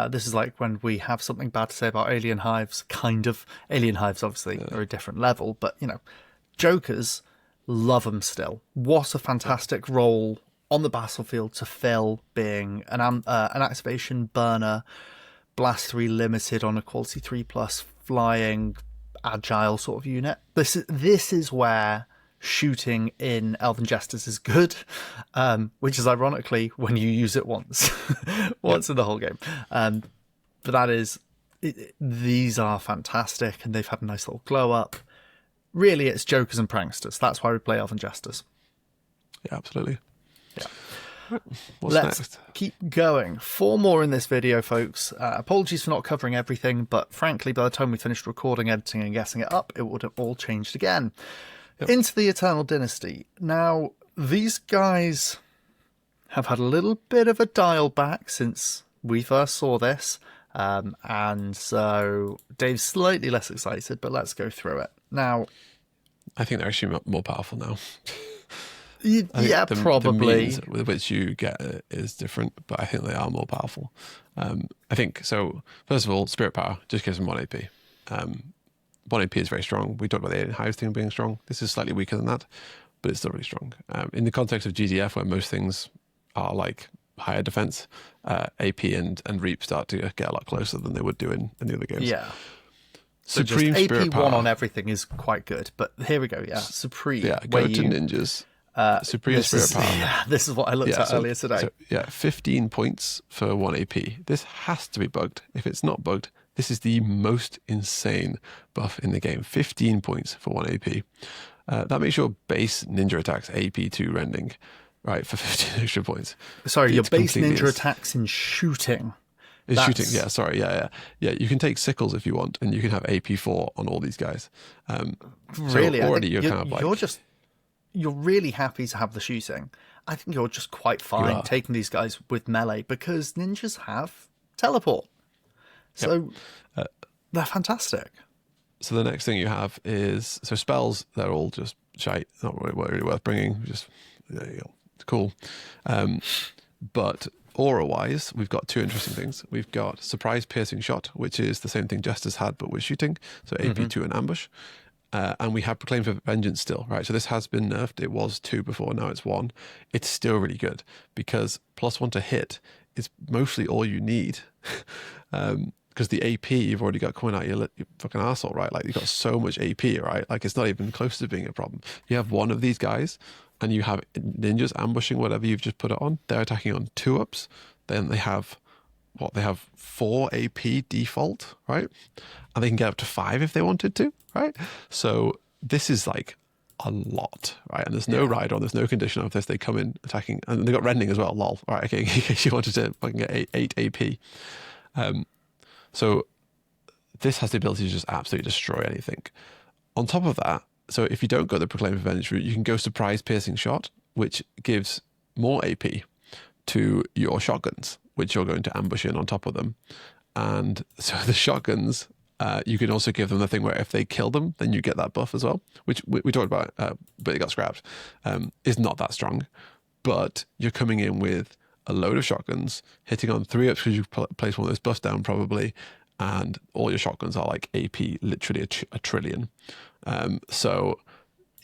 This is like when we have something bad to say about Alien Hives, kind of. Alien Hives, obviously, are a different level, but, Jokers, love them still. What a fantastic role on the battlefield to fill, being an activation burner, blast 3 limited on a quality 3+, flying, agile sort of unit. This is where shooting in Elven Jesters is good, which is ironically when you use it once in the whole game. But that is these are fantastic, and they've had a nice little glow up. Really, it's jokers and pranksters. That's why we play Elven Jesters. Yeah, absolutely. Yeah. What's Let's next? keep going. 4 more in this video, folks. Apologies for not covering everything, but frankly, by the time we finished recording, editing, and getting it up, it would have all changed again. Yep. Into the Eternal Dynasty. Now, these guys have had a little bit of a dial back since we first saw this. And so Dave's slightly less excited, but let's go through it. Now, I think they're actually more powerful now. Yeah, probably. The means with which you get it is different, but I think they are more powerful. I think so. First of all, Spirit Power just gives them 1 AP. 1 AP is very strong. We talked about the Hives thing being strong. This is slightly weaker than that, but it's still really strong. In the context of GDF, where most things are like higher defense, AP and Reap start to get a lot closer than they would do in the other games. Yeah. So Supreme just Spirit AP Power 1 on everything is quite good, but here we go. Yeah, Supreme. Yeah, go to ninjas. Supreme Spirit Power. Yeah, this is what I looked at earlier today. 15 points for 1 AP. This has to be bugged. If it's not bugged, this is the most insane buff in the game. 15 points for 1 AP. That makes your base ninja attacks AP2 rending, right, for 15 extra points. Sorry, your base ninja attacks in shooting. Shooting, yeah, sorry, yeah. You can take sickles if you want, and you can have AP4 on all these guys. Really? So already you're kind of like... You're really happy to have the shooting. I think you're just quite fine taking these guys with melee because ninjas have teleport. So they're fantastic. So the next thing you have is... So spells, they're all just shite. Not really worth bringing. Just, there you go. It's cool. But aura-wise, we've got 2 interesting things. We've got Surprise Piercing Shot, which is the same thing Jesters had, but with shooting. So AP2 and Ambush. And we have Proclaim for Vengeance still, right? So this has been nerfed. It was 2 before, now it's 1. It's still really good because +1 to hit is mostly all you need. Because the AP you've already got coming out your fucking arsehole, right? Like, you've got so much AP, right? Like, it's not even close to being a problem. You have 1 of these guys, and you have ninjas ambushing whatever you've just put it on. They're attacking on 2-ups. Then they have... They have 4 AP default, right? And they can get up to 5 if they wanted to, right? So this is like a lot, right? And there's no ride on, there's no condition of this. They come in attacking, and they got rending as well, lol. Right, okay, in case you wanted to fucking get 8 AP. So this has the ability to just absolutely destroy anything. On top of that, so if you don't go the Proclaim for Vengeance route, you can go Surprise Piercing Shot, which gives more AP to your shotguns, which you're going to ambush in on top of them. And so the shotguns, you can also give them the thing where if they kill them, then you get that buff as well, which we talked about, but it got scrapped, is not that strong. But you're coming in with a load of shotguns, hitting on 3-ups because you place one of those buffs down probably, and all your shotguns are like AP, literally a trillion. So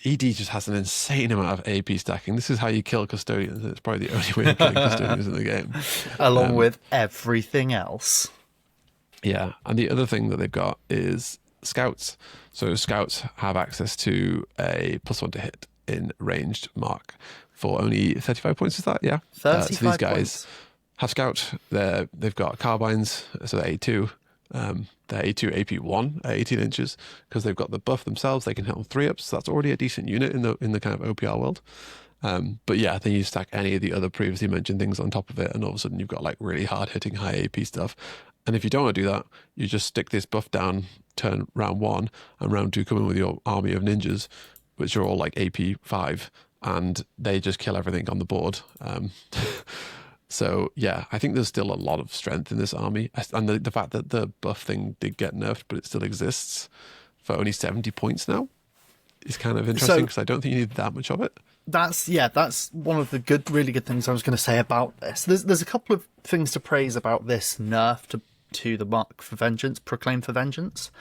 ED just has an insane amount of AP stacking. This is how you kill Custodians. It's probably the only way of killing Custodians in the game. Along with everything else. Yeah, and the other thing that they've got is Scouts. So Scouts have access to a +1 to hit in ranged mark for only 35 points, is that? Yeah. 35 so these guys points. have Scout. They've got carbines, so they're A2. They're A2, AP1 at 18 inches because they've got the buff themselves. They can hit on 3-ups. So that's already a decent unit in the kind of OPR world. But yeah, then you stack any of the other previously mentioned things on top of it, and all of a sudden you've got like really hard hitting high AP stuff. And if you don't want to do that, you just stick this buff down, turn round 1, and round 2 come in with your army of ninjas, which are all like AP5, and they just kill everything on the board. So yeah, I think there's still a lot of strength in this army, and the fact that the buff thing did get nerfed, but it still exists for only 70 points now is kind of interesting because I don't think you need that much of it. That's one of the really good things I was going to say about this. There's a couple of things to praise about this nerf to the Mark for Vengeance, Proclaim for Vengeance.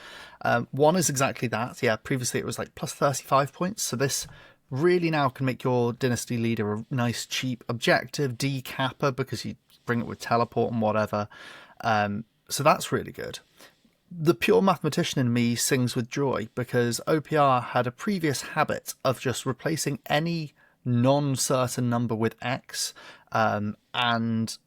One is exactly that. Yeah, previously it was like plus 35 points, so this really now can make your Dynasty leader a nice cheap objective decapper because you bring it with teleport and whatever. So that's really good. The pure mathematician in me sings with joy because OPR had a previous habit of just replacing any non-certain number with X, and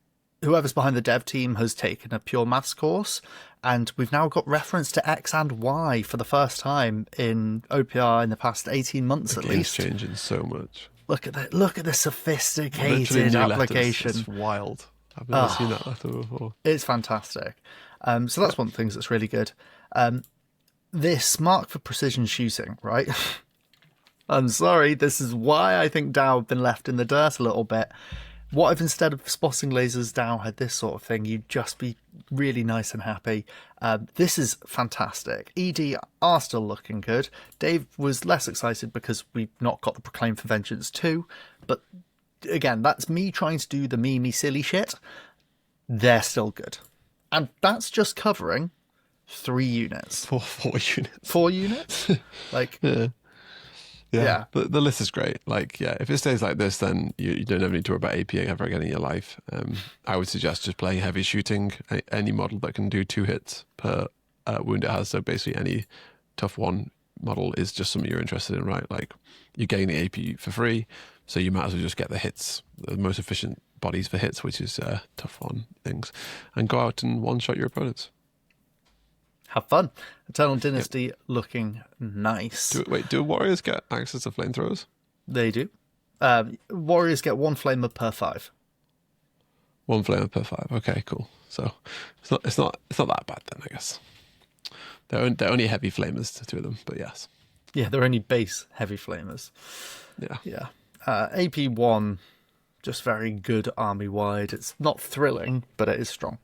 whoever's behind the dev team has taken a pure maths course, and we've now got reference to X and Y for the first time in OPR in the past 18 months at least. It's changing so much. Look at that! Look at the sophisticated Literally new application. letters. It's wild. I've never seen that letter before. It's fantastic. So that's one of the things that's really good. This mark for precision shooting, right? I'm sorry, this is why I think DAO have been left in the dirt a little bit. What if instead of spotting lasers, DAO had this sort of thing? You'd just be really nice and happy. This is fantastic. ED are still looking good. Dave was less excited because we've not got the Proclaim for Vengeance 2. But again, that's me trying to do the me silly shit. They're still good. And that's just covering 3 units. 4 units. 4 units? Like... Yeah. The list is great. Like, yeah, if it stays like this, then you don't ever need to worry about AP ever again in your life. I would suggest just playing heavy shooting. Any model that can do 2 hits per wound it has. So basically any tough 1 model is just something you're interested in, right? Like, you're getting the AP for free, so you might as well just get the hits, the most efficient bodies for hits, which is tough 1 things, and go out and one-shot your opponents. Have fun. Eternal Dynasty looking nice. Do Warriors get access to flamethrowers? They do. Warriors get 1 flamer per 5. 1 flamer per 5. Okay, cool. So it's not that bad then, I guess. They're only heavy flamers, the 2 of them, but yes. Yeah, they're only base heavy flamers. Yeah. AP1, just very good army-wide. It's not thrilling, but it is strong.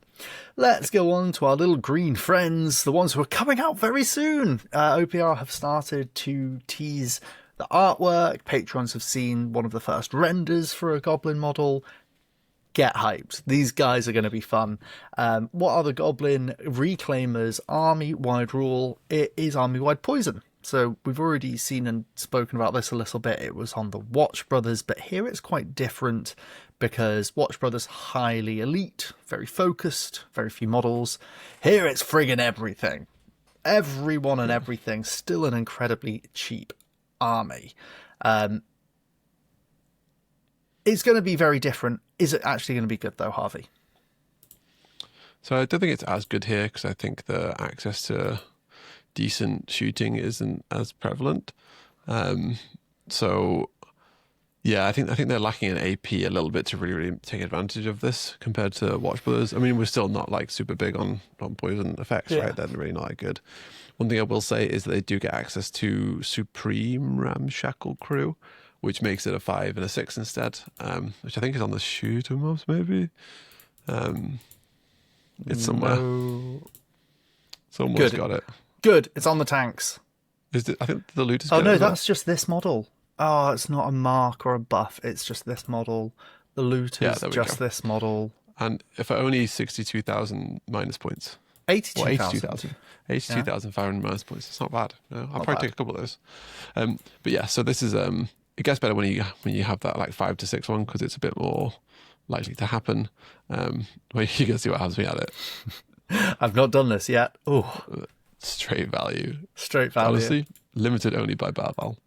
Let's go on to our little green friends, the ones who are coming out very soon. OPR have started to tease the artwork. Patrons have seen one of the first renders for a Goblin model. Get hyped. These guys are going to be fun. What are the Goblin Reclaimers' army-wide rule? It is army-wide poison. So we've already seen and spoken about this a little bit. It was on the Watch Brothers, but here it's quite different because Watch Brothers highly elite, very focused, very few models. Here it's friggin' everything. Everyone and everything, still an incredibly cheap army. It's going to be very different. Is it actually going to be good though, Harvey? So I don't think it's as good here because I think the access to decent shooting isn't as prevalent. So yeah, I think they're lacking an AP a little bit to really take advantage of this compared to Watch Brothers. I mean, we're still not like super big on poison effects, right? They're really not that good. One thing I will say is that they do get access to Supreme Ramshackle Crew, which makes it a 5 and a 6 instead, which I think is on the shoot 'em ups maybe. It's somewhere. No. Someone's got it. Good, it's on the tanks. I think the loot is. Oh no, that's just this model. Oh, it's not a mark or a buff. It's just this model. The loot is just this model. And for only 62,000 minus points. 82,000. 82,500 minus points. It's not bad. No, I'll probably take a couple of those. But yeah, so this is it gets better when you have that like 5 to 6 one because it's a bit more likely to happen. Well, you can see what happens when we add it. I've not done this yet. Oh, straight value. Straight value. Honestly, limited only by Barval.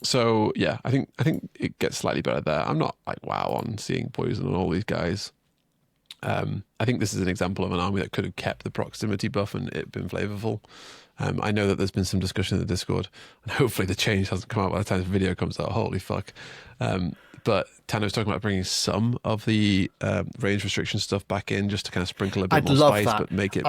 So yeah, I think it gets slightly better there. I'm not like wow on seeing poison on all these guys. I think this is an example of an army that could have kept the proximity buff and it been flavorful. I know that there's been some discussion in the Discord, and hopefully the change hasn't come out by the time the video comes out. Holy fuck! But Tano was talking about bringing some of the range restriction stuff back in, just to kind of sprinkle a bit more spice, but make it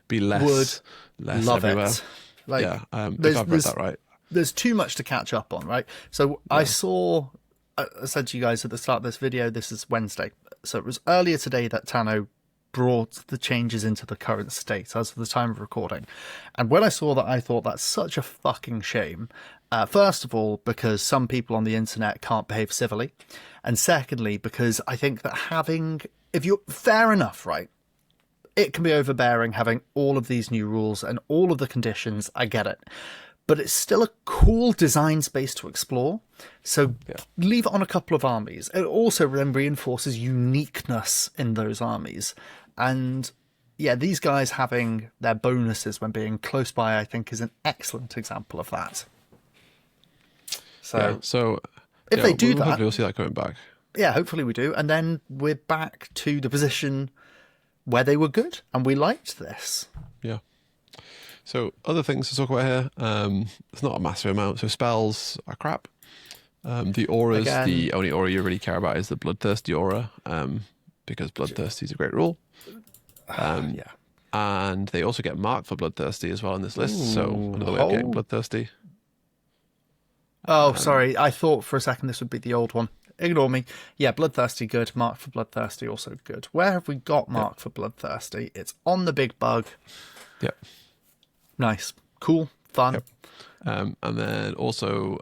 be less everywhere. It. Like, yeah, if I've read that right. There's too much to catch up on, right? So I said to you guys at the start of this video, this is Wednesday. So it was earlier today that Tano brought the changes into the current state as of the time of recording. And when I saw that, I thought that's such a fucking shame. First of all, because some people on the internet can't behave civilly. And secondly, because I think that if you're fair enough, right? It can be overbearing having all of these new rules and all of the conditions. I get it. But it's still a cool design space to explore. So leave it on a couple of armies. It also then reinforces uniqueness in those armies. And yeah, these guys having their bonuses when being close by, I think, is an excellent example of that. So, if they do that, we'll see that coming back. Yeah, hopefully we do. And then we're back to the position where they were good, and we liked this. Yeah. So other things to talk about here. There's not a massive amount. So spells are crap. The auras, Again, the only aura you really care about is the Bloodthirsty aura, because Bloodthirsty is a great rule. Yeah. And they also get marked for Bloodthirsty as well in this list. So another way of getting Bloodthirsty. Oh, sorry. I thought for a second this would be the old one. Ignore me. Yeah, Bloodthirsty good. Marked for Bloodthirsty also good. Where have we got marked for Bloodthirsty? It's on the big bug. Yep. Nice. Cool. Fun. Yep. And then also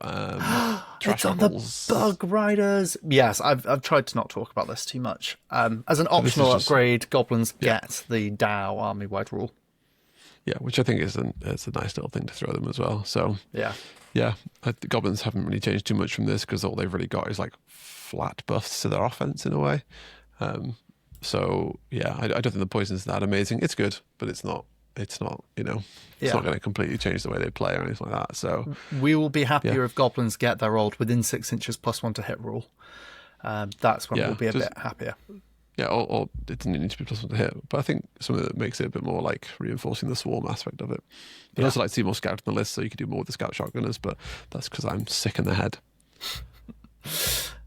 It's on the Bug Riders. Yes, I've tried to not talk about this too much. As an optional upgrade, Goblins get the DAO army-wide rule. Yeah, which I think is a nice little thing to throw them as well. So yeah, the Goblins haven't really changed too much from this because all they've really got is like flat buffs to their offense in a way. So yeah, I don't think the poison's that amazing. It's good, but it's not. It's not not going to completely change the way they play or anything like that. So we will be happier if Goblins get their old within 6 inches +1 to hit rule. That's when we'll be a bit happier. Yeah, or it doesn't need to be +1 to hit, but I think something that makes it a bit more like reinforcing the swarm aspect of it. But also like to see more scout on the list, so you could do more with the scout shotgunners. But that's because I'm sick in the head.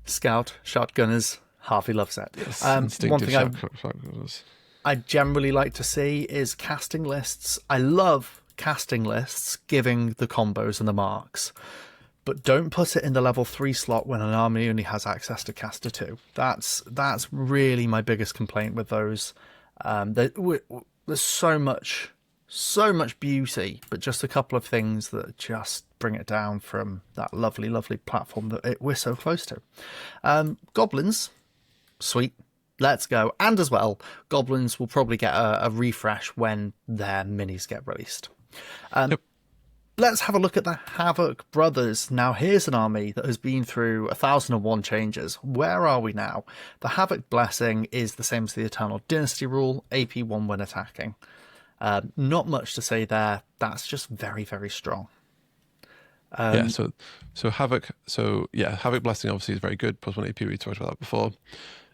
Scout shotgunners, Harvey loves it. Yes, one thing I generally like to see is casting lists. I love casting lists giving the combos and the marks, but don't put it in the level 3 slot when an army only has access to caster 2. That's really my biggest complaint with those. There's so much beauty, but just a couple of things that just bring it down from that lovely, lovely platform that we're so close to. Goblins, sweet. Let's go. And as well, Goblins will probably get a refresh when their minis get released. Let's have a look at the Havok Brothers. Now, here's an army that has been through 1001 changes. Where are we now? The Havok Blessing is the same as the Eternal Dynasty rule, AP 1 when attacking. Not much to say there. That's just very, very strong. So Havok. So yeah, Havok Blessing obviously is very good. +1 AP. We talked about that before.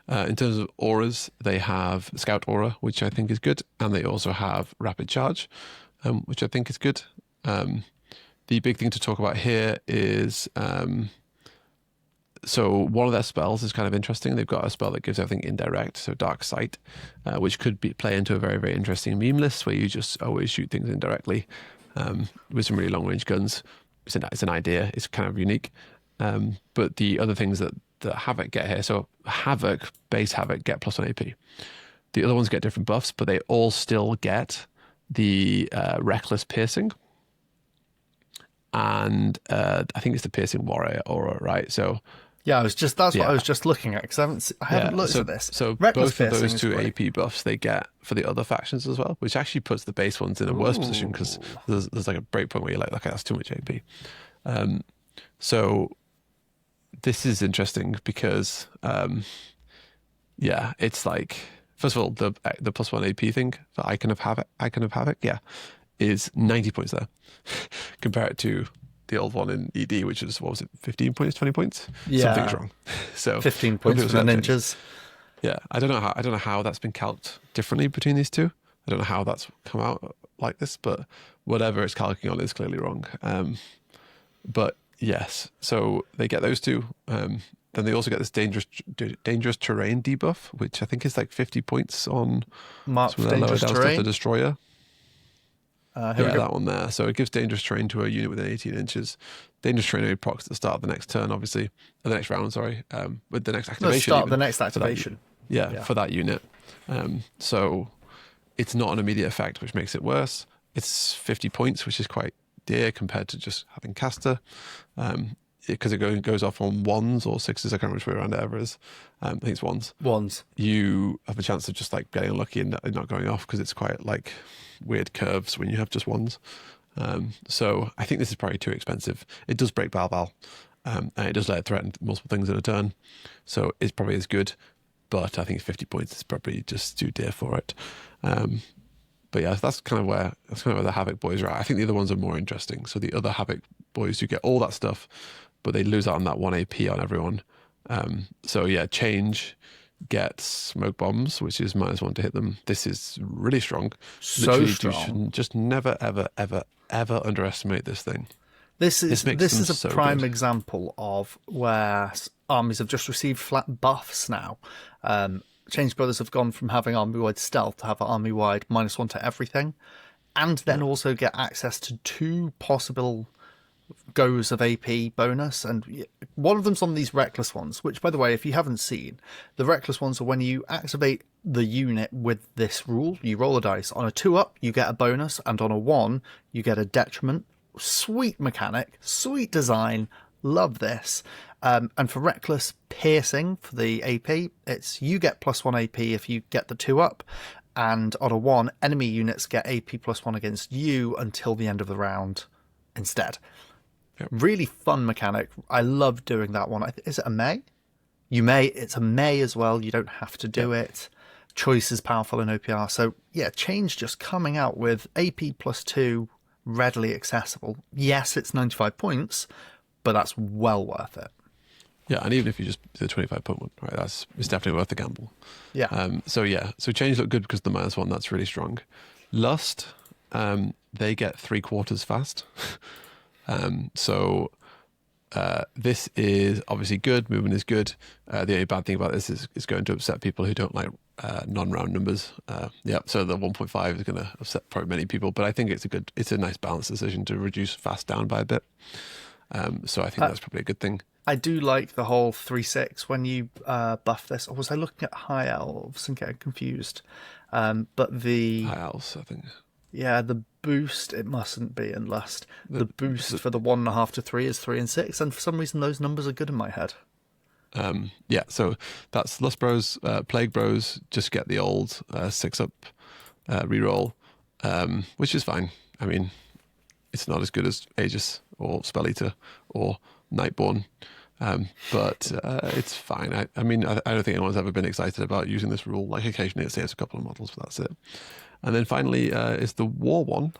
In terms of auras, they have Scout Aura, which I think is good, and they also have Rapid Charge, which I think is good. The big thing to talk about here is, so one of their spells is kind of interesting. They've got a spell that gives everything indirect, so Dark Sight, which could play into a very, very interesting meme list where you just always shoot things indirectly with some really long-range guns. It's an idea. It's kind of unique. But the other things that Havok get here, so base Havok get +1 AP. The other ones get different buffs, but they all still get the Reckless Piercing. And I think it's the Piercing Warrior aura, right? So yeah, what I was just looking at, because I haven't looked at this. So both of those two AP buffs they get for the other factions as well, which actually puts the base ones in a worse position because there's like a breakpoint where you're like, okay, that's too much AP. So this is interesting because, it's like, first of all, the +1 AP thing for Icon of Havok, is 90 points there. Compare it to the old one in ED, which is, 15 points, 20 points? Yeah. Something's wrong. So 15 points for the ninjas. Yeah, I don't know how that's been calced differently between these two. I don't know how that's come out like this, but whatever it's calculating on is clearly wrong. But yes, so they get those two. Then they also get this dangerous terrain debuff, which I think is like 50 points on Mark some of the lower down stuff, the Destroyer. That one there. So it gives dangerous terrain to a unit within 18 inches. Dangerous terrain only procs at the start of the next turn, obviously. Or the next round, sorry. With the next activation. The start of the next activation. For that unit. So it's not an immediate effect, which makes it worse. It's 50 points, which is quite dear compared to just having caster. Because it goes off on 1s or 6s, I can't remember which way around it ever is. I think it's 1s. 1s. You have a chance of just like getting unlucky and not going off because it's quite like weird curves when you have just 1s. So I think this is probably too expensive. It does break Balbal, and it does let it threaten multiple things in a turn. So it probably is good, but I think 50 points is probably just too dear for it. But yeah, that's kind of where the Havok boys are at. I think the other ones are more interesting. So the other Havok boys do get all that stuff, but they lose out on that 1 AP on everyone. So yeah, change gets smoke bombs, which is -1 to hit them. This is really strong. So Literally, strong. you should just never, ever, ever, ever underestimate this thing. This is makes them a so prime good. example of where armies have just received flat buffs now. Change Brothers have gone from having army-wide stealth to have army-wide -1 to everything, and then also get access to 2 possible goes of AP bonus, and one of them's on these reckless ones, which, by the way, if you haven't seen, the reckless ones are when you activate the unit with this rule, you roll a dice. On a 2-up, you get a bonus, and on a 1, you get a detriment. Sweet mechanic, sweet design, love this. And for reckless piercing for the AP, it's you get +1 AP if you get the 2-up, and on a 1, enemy units get AP +1 against you until the end of the round instead. Yep. Really fun mechanic. I love doing that one. Is it a May? It's a May as well. You don't have to do it. Choice is powerful in OPR. So yeah, change just coming out with AP +2 readily accessible. Yes, it's 95 points, but that's well worth it. Yeah, and even if you just do the 25-point one, right, it's definitely worth the gamble. Yeah. So change look good because of the -1, that's really strong. Lust, they get 3/4 fast. This is obviously good. Movement is good. The only bad thing about this is it's going to upset people who don't like non-round numbers. So the 1.5 is going to upset probably many people, but I think it's a nice balanced decision to reduce fast down by a bit. So I think that's probably a good thing. I do like the whole 3/6 when you buff this. Or was I looking at High Elves and getting confused? But the High Elves, I think. Yeah, the boost, it mustn't be in Lust. The boost for the 1.5 to 3 is 3 and 6, and for some reason those numbers are good in my head. So that's Lust Bros, Plague Bros, just get the old 6-up reroll, which is fine. I mean, it's not as good as Aegis or Spell Eater or Nightborn, but it's fine. I don't think anyone's ever been excited about using this rule. Like occasionally it saves a couple of models, but that's it. And then finally is the War one,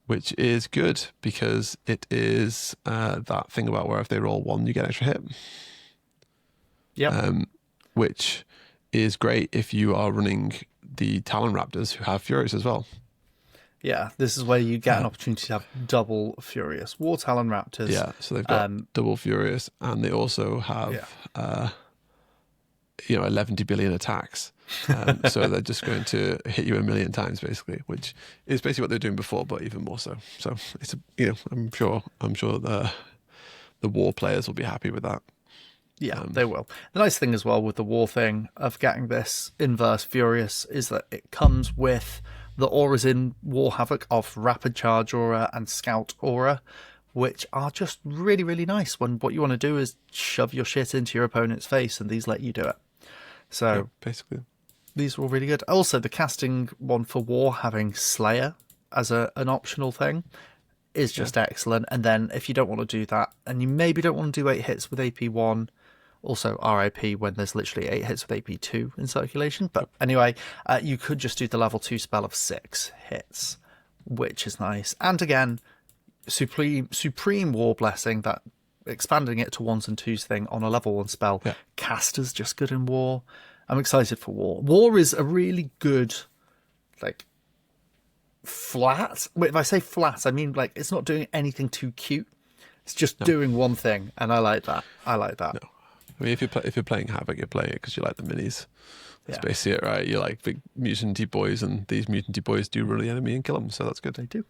which is good because it is that thing about where if they roll 1, you get extra hit. Yeah. Which is great if you are running the Talon Raptors who have Furious as well. Yeah, this is where you get an opportunity to have double Furious. War Talon Raptors. Yeah, so they've got double Furious, and they also have 11 billion attacks. So they're just going to hit you 1 million times, basically, which is basically what they're doing before, but even more so. So it's I'm sure the War players will be happy with that. Yeah, they will. The nice thing as well with the War thing of getting this inverse Furious is that it comes with the auras in War Havok of Rapid Charge Aura and Scout Aura, which are just really, really nice when what you want to do is shove your shit into your opponent's face, and these let you do it. So yeah, basically, these are all really good. Also, the casting one for War having Slayer as an optional thing is just excellent. And then if you don't want to do that, and you maybe don't want to do 8 hits with AP1, also RIP when there's literally 8 hits with AP2 in circulation. But anyway, you could just do the level 2 spell of 6 hits, which is nice. And again, Supreme War Blessing, that expanding it to 1s and 2s thing on a level 1 spell. Yeah. Caster's just good in War. I'm excited for War. War is a really good, flat. If I say flat, I mean it's not doing anything too cute. It's just doing one thing, and I like that. No. I mean, if you're playing Havok, you're playing it because you like the minis. That's basically it, right? You like big mutanty boys, and these mutanty boys do run the enemy and kill them, so that's good. They do.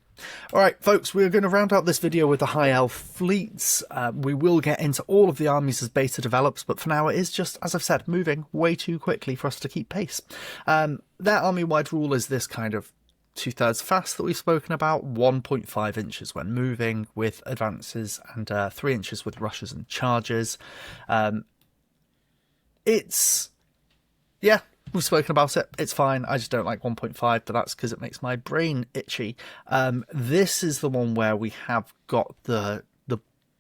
All right, folks, we're going to round out this video with the High Elf fleets. We will get into all of the armies as beta develops, but for now it is just, as I've said, moving way too quickly for us to keep pace. Their army-wide rule is this kind of 2/3 fast that we've spoken about, 1.5 inches when moving with advances, and 3 inches with rushes and charges. We've spoken about it. It's fine. I just don't like 1.5, but that's because it makes my brain itchy. This is the one where we have got the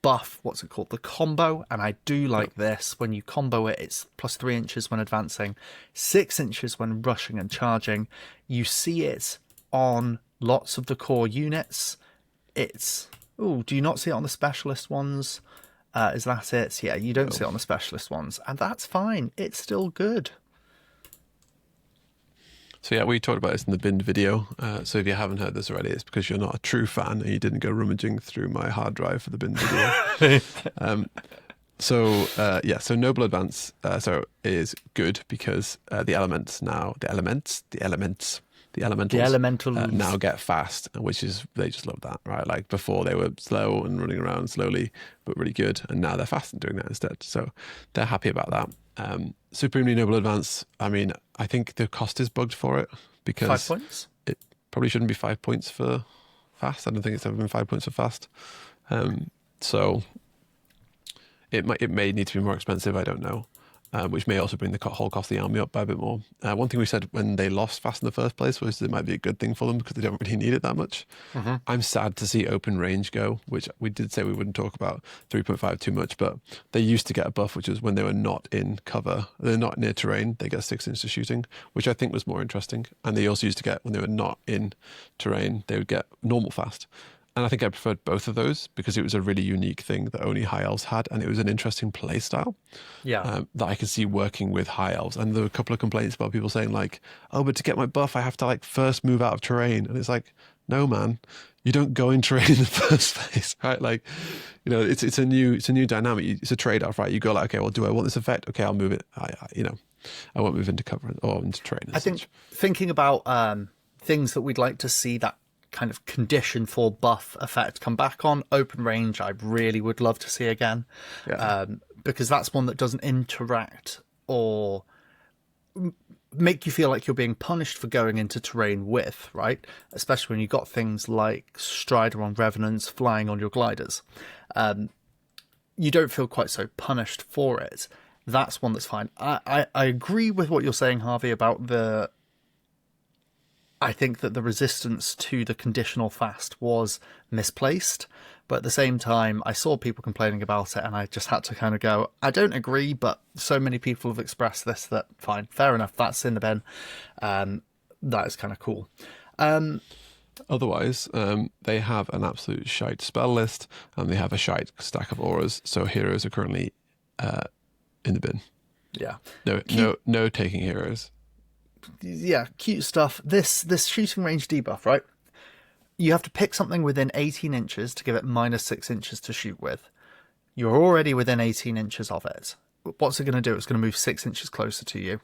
buff, what's it called? The combo, and I do like this. When you combo it, it's +3 inches when advancing, 6 inches when rushing and charging. You see it on lots of the core units. Do you not see it on the specialist ones? Is that it? Yeah, you don't see it on the specialist ones, and that's fine. It's still good. So yeah, we talked about this in the bin video. So if you haven't heard this already, it's because you're not a true fan and you didn't go rummaging through my hard drive for the bin video. So Noble Advance is good because the elementals now get fast, which is, they just love that, right? Like before they were slow and running around slowly, but really good, and now they're fast and doing that instead. So they're happy about that. Supremely Noble Advance, I mean, I think the cost is bugged for it because 5 points. It probably shouldn't be 5 points for fast. I don't think it's ever been 5 points for fast. So it may need to be more expensive. I don't know. Which may also bring the whole cost of the army up by a bit more. One thing we said when they lost fast in the first place was it might be a good thing for them because they don't really need it that much. Mm-hmm. I'm sad to see open range go, which we did say we wouldn't talk about 3.5 too much, but they used to get a buff, which is when they were not in cover, they're not near terrain, they get 6 inches shooting, which I think was more interesting. And they also used to get, when they were not in terrain, they would get normal fast. And I think I preferred both of those because it was a really unique thing that only High Elves had, and it was an interesting play style that I could see working with High Elves. And there were a couple of complaints about people saying like, oh, but to get my buff, I have to like first move out of terrain. And it's like, no, man, you don't go in terrain in the first place, right? Like, you know, it's a new dynamic. It's a trade-off, right? You go like, okay, well, do I want this effect? Okay, I'll move it. I won't move into cover or into terrain. I think thinking about things that we'd like to see that kind of condition for buff effect come back on, open range I really would love to see again, because that's one that doesn't interact or make you feel like you're being punished for going into terrain with, right? Especially when you've got things like Strider on Revenants, flying on your gliders. You don't feel quite so punished for it. That's one that's fine. I agree with what you're saying, Harvey, about I think that the resistance to the conditional fast was misplaced, but at the same time, I saw people complaining about it, and I just had to kind of go, I don't agree, but so many people have expressed this that, fine, fair enough, that's in the bin. That is kind of cool. Otherwise, they have an absolute shite spell list, and they have a shite stack of auras, so heroes are currently in the bin. Yeah. No taking heroes. Yeah, cute stuff. This shooting range debuff, right? You have to pick something within 18 inches to give it minus 6 inches to shoot with. You're already within 18 inches of it. What's it going to do? It's going to move 6 inches closer to you.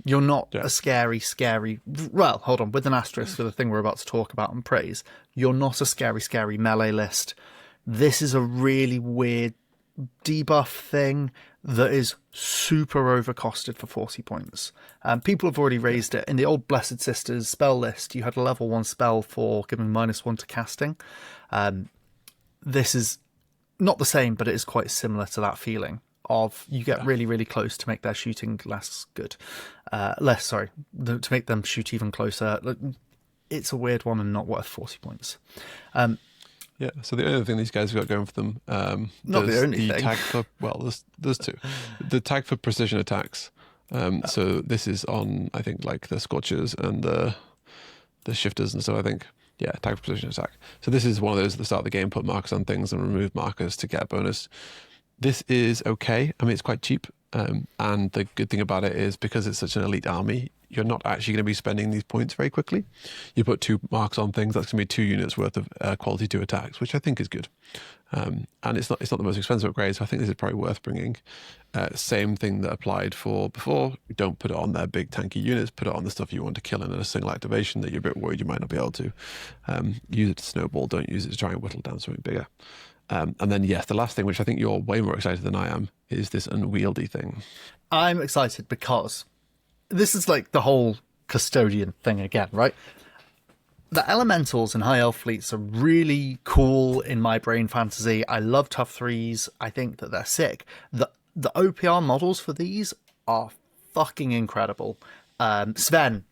You're not a scary... Well, hold on. With an asterisk for the thing we're about to talk about and praise, you're not a scary melee list. This is a really weird debuff thing that is super overcosted for 40 points. People have already raised it. In the old Blessed Sisters spell list, you had a level 1 spell for giving -1 to casting. This is not the same, but it is quite similar to that feeling of you get really, really close to make their shooting less good. To make them shoot even closer. It's a weird one and not worth 40 points. Yeah, so the only other thing these guys have got going for them, not the only thing. Tag for, well, there's two. The tag for precision attacks. So this is on, I think, like the Scorchers and the Shifters and stuff, I think. Yeah, tag for precision attack. So this is one of those at the start of the game, put markers on things and remove markers to get a bonus. This is okay. I mean, it's quite cheap. And the good thing about it is because it's such an elite army, you're not actually going to be spending these points very quickly. You put 2 marks on things, that's going to be 2 units worth of quality 2 attacks, which I think is good. And it's not the most expensive upgrade, so I think this is probably worth bringing. Same thing that applied for before. Don't put it on their big tanky units, put it on the stuff you want to kill in a single activation that you're a bit worried you might not be able to. Use it to snowball, don't use it to try and whittle down something bigger. And then, yes, the last thing, which I think you're way more excited than I am, is this unwieldy thing. I'm excited because this is like the whole custodian thing again, right? The elementals in high elf fleets are really cool in my brain fantasy. I love tough threes. I think that they're sick. The OPR models for these are fucking incredible. Sven,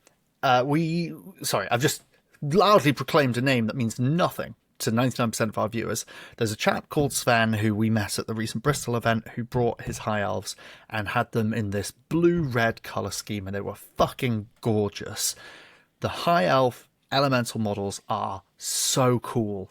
I've just loudly proclaimed a name that means nothing to 99% of our viewers. There's a chap called Sven who we met at the recent Bristol event who brought his high elves and had them in this blue-red colour scheme, and they were fucking gorgeous. The high elf elemental models are so cool.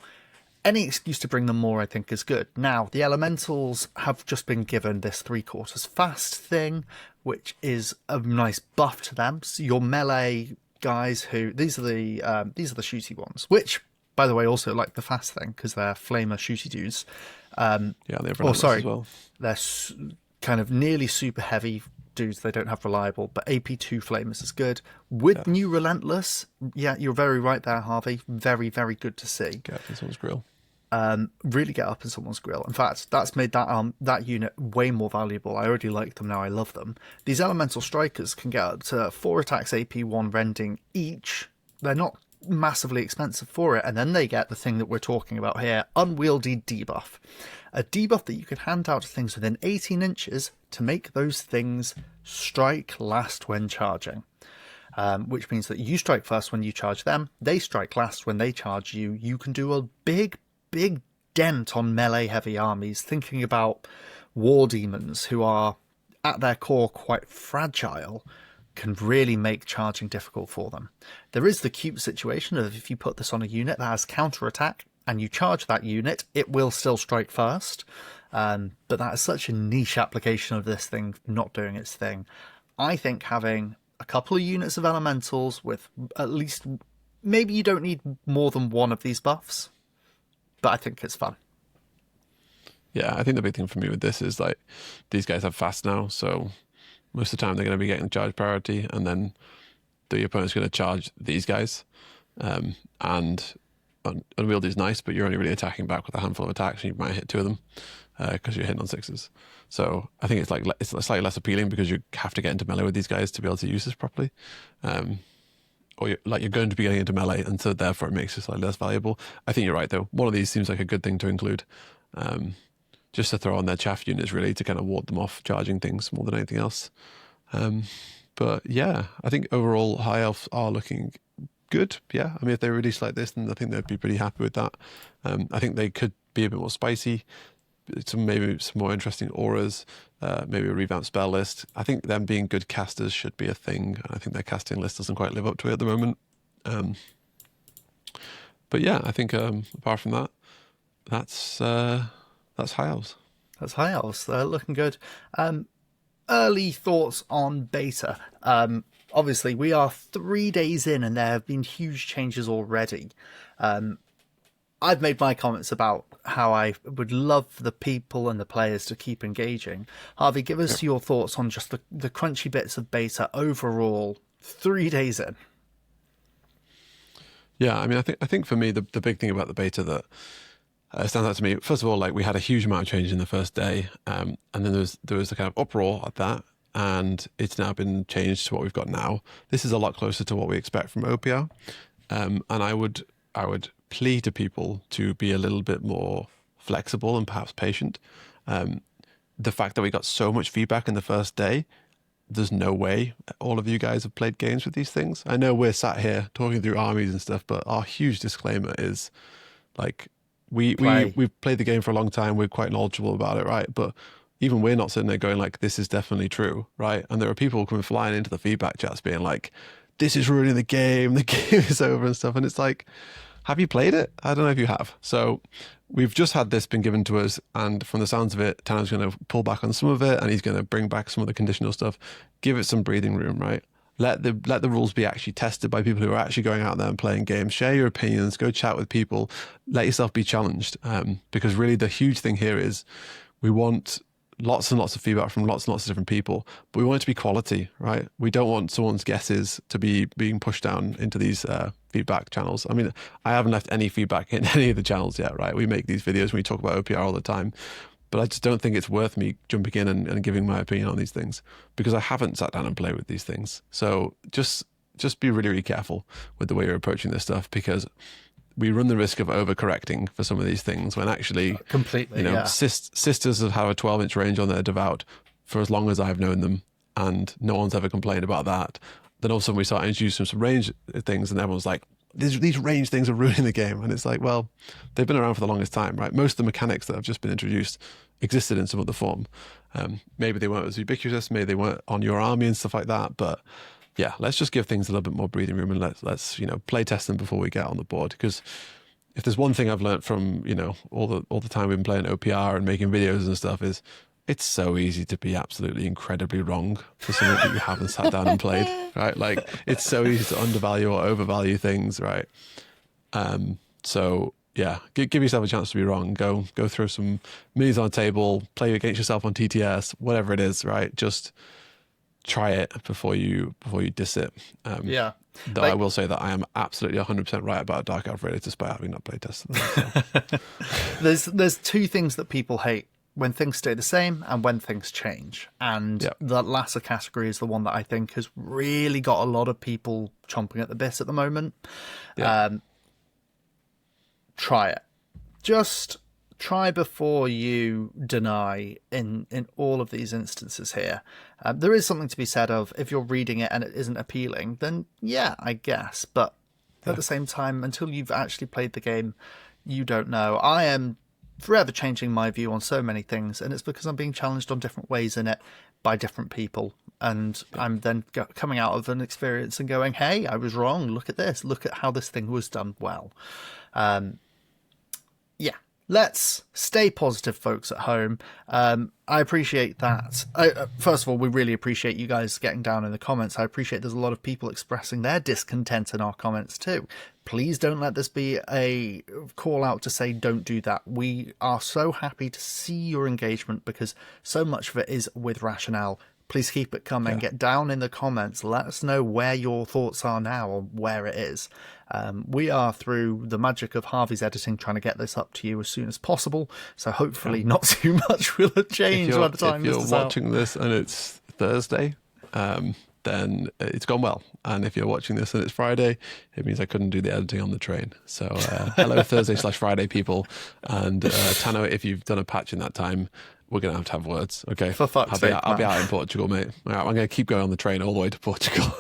any excuse to bring them more, I think, is good. Now, the elementals have just been given this 3/4 fast thing, which is a nice buff to them. So your melee guys, these are the shooty ones, which, by the way, also like the fast thing because they're flamer shooty dudes. Yeah, they're as well. They're kind of nearly super heavy dudes. They don't have reliable, but AP2 flamers is good. With new relentless, yeah, you're very right there, Harvey. Very, very good to see. Get up in someone's grill. Really get up in someone's grill. In fact, that's made that unit way more valuable. I already like them now. I love them. These elemental strikers can get up to 4 attacks, AP1 rending each. They're not massively expensive for it, and then they get the thing that we're talking about here, unwieldy debuff. A debuff that you can hand out to things within 18 inches to make those things strike last when charging. Which means that you strike first when you charge them, they strike last when they charge you. You can do a big dent on melee heavy armies, thinking about war demons who are at their core quite fragile, can really make charging difficult for them. There is the cute situation of if you put this on a unit that has counterattack and you charge that unit, it will still strike first. But that is such a niche application of this thing not doing its thing. I think having a couple of units of elementals with at least, maybe you don't need more than one of these buffs, but I think it's fun. Yeah, I think the big thing for me with this is like these guys have fast now, so most of the time they're going to be getting charge priority, and then the opponent's going to charge these guys. And unwieldy is nice, but you're only really attacking back with a handful of attacks, and you might hit 2 of them because you're hitting on 6s. So I think it's slightly less appealing because you have to get into melee with these guys to be able to use this properly. Or you're going to be getting into melee, and so therefore it makes it slightly less valuable. I think you're right, though. One of these seems like a good thing to include, just to throw on their chaff units, really, to kind of ward them off charging things more than anything else. But yeah, I think overall High Elves are looking good. Yeah, I mean, if they release like this, then I think they'd be pretty happy with that. I think they could be a bit more spicy. Maybe some more interesting auras, maybe a revamped spell list. I think them being good casters should be a thing. I think their casting list doesn't quite live up to it at the moment. But yeah, I think apart from that, that's High Elves. That's High Elves. They're looking good. Early thoughts on beta. Obviously, we are 3 days in, and there have been huge changes already. I've made my comments about how I would love for the people and the players to keep engaging. Harvey, give us your thoughts on just the crunchy bits of beta overall, 3 days in. Yeah, I mean, I think for me, the big thing about the beta that stands out to me, first of all, like we had a huge amount of change in the first day, and then there was a kind of uproar at that, and it's now been changed to what we've got now. This is a lot closer to what we expect from OPR, and I would plea to people to be a little bit more flexible and perhaps patient. The fact that we got so much feedback in the first day, there's no way all of you guys have played games with these things. I know we're sat here talking through armies and stuff, but our huge disclaimer is like we've played the game for a long time. We're quite knowledgeable about it, right? But even we're not sitting there going like, this is definitely true, right? And there are people coming flying into the feedback chats being like, this is ruining the game is over and stuff. And it's like, have you played it? I don't know if you have. So we've just had this been given to us, and from the sounds of it, Tanner's going to pull back on some of it, and he's going to bring back some of the conditional stuff. Give it some breathing room, right? Let the rules be actually tested by people who are actually going out there and playing games. Share your opinions. Go chat with people. Let yourself be challenged. Because really the huge thing here is we want lots and lots of feedback from lots and lots of different people, but we want it to be quality, right? We don't want someone's guesses to be being pushed down into these feedback channels. I mean, I haven't left any feedback in any of the channels yet, right? We make these videos and we talk about OPR all the time, but I just don't think it's worth me jumping in and giving my opinion on these things because I haven't sat down and played with these things. So just be really, really careful with the way you're approaching this stuff, because we run the risk of overcorrecting for some of these things when actually, completely, sisters have had a 12-inch range on their devout for as long as I've known them, and no one's ever complained about that. Then all of a sudden we start introducing some range things, and everyone's like, these range things are ruining the game. And it's like, well, they've been around for the longest time, right? Most of the mechanics that have just been introduced existed in some other form. Maybe they weren't as ubiquitous, maybe they weren't on your army and stuff like that, but yeah, let's just give things a little bit more breathing room, and let's play test them before we get on the board, because if there's one thing I've learned from, all the time we've been playing OPR and making videos and stuff, is it's so easy to be absolutely incredibly wrong for something that you haven't sat down and played, right? Like, it's so easy to undervalue or overvalue things, right? So yeah, give yourself a chance to be wrong. Go throw some minis on the table, play against yourself on TTS, whatever it is, right? Just try it before you diss it. Yeah. Though I will say that I am absolutely 100% right about Dark Elf Raiders, despite having not played tested them. So. There's two things that people hate: when things stay the same and when things change. And the latter category is the one that I think has really got a lot of people chomping at the bit at the moment. Yeah. Try it. Just try before you deny in all of these instances here. There is something to be said of, if you're reading it and it isn't appealing, then yeah, I guess. But at the same time, until you've actually played the game, you don't know. I am forever changing my view on so many things, and it's because I'm being challenged on different ways in it by different people. And I'm then coming out of an experience and going, hey, I was wrong. Look at this. Look at how this thing was done well. Yeah, let's stay positive, folks at home. I appreciate that. First of all, we really appreciate you guys getting down in the comments. I appreciate there's a lot of people expressing their discontent in our comments too. Please don't let this be a call out to say don't do that. We are so happy to see your engagement, because so much of it is with rationale. Please keep it coming. Get down in the comments. Let us know where your thoughts are now or where it is. We are, through the magic of Harvey's editing, trying to get this up to you as soon as possible. So hopefully not too much will have changed by the time this is out. If you're watching this and it's Thursday, then it's gone well. And if you're watching this and it's Friday, it means I couldn't do the editing on the train. So hello Thursday/Friday people. And Tano, if you've done a patch in that time, we're going to have words, okay? For fuck's sake, I'll be out in Portugal, mate. All right, I'm going to keep going on the train all the way to Portugal.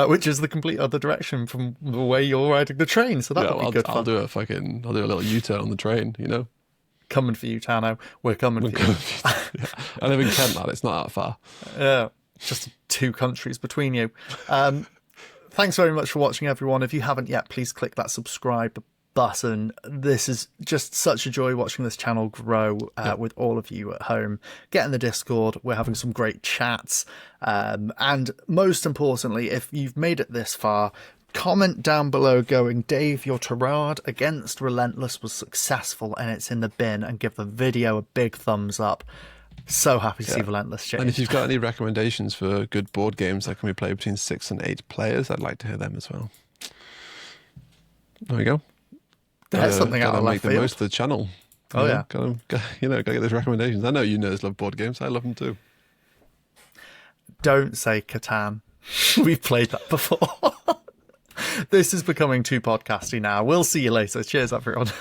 Which is the complete other direction from the way you're riding the train, so that'll be good fun. I'll do a little U-turn on the train, Coming for you, Tano. We're coming for you. Yeah. I live in Kent, lad. It's not that far. Yeah, just 2 countries between you. Thanks very much for watching, everyone. If you haven't yet, please click that subscribe button. This is just such a joy watching this channel grow with all of you at home. Get in the Discord. We're having some great chats. And most importantly, if you've made it this far, comment down below going, Dave, your tirade against Relentless was successful and it's in the bin, and give the video a big thumbs up. So happy to see Relentless change. And if you've got any recommendations for good board games that can be played between 6 and 8 players, I'd like to hear them as well. There we go. That's something out of left field. Make the most of the channel. Yeah. Gotta get those recommendations. I know you nerds love board games. I love them too. Don't say Catan. We've played that before. This is becoming too podcasty now. We'll see you later. Cheers, everyone.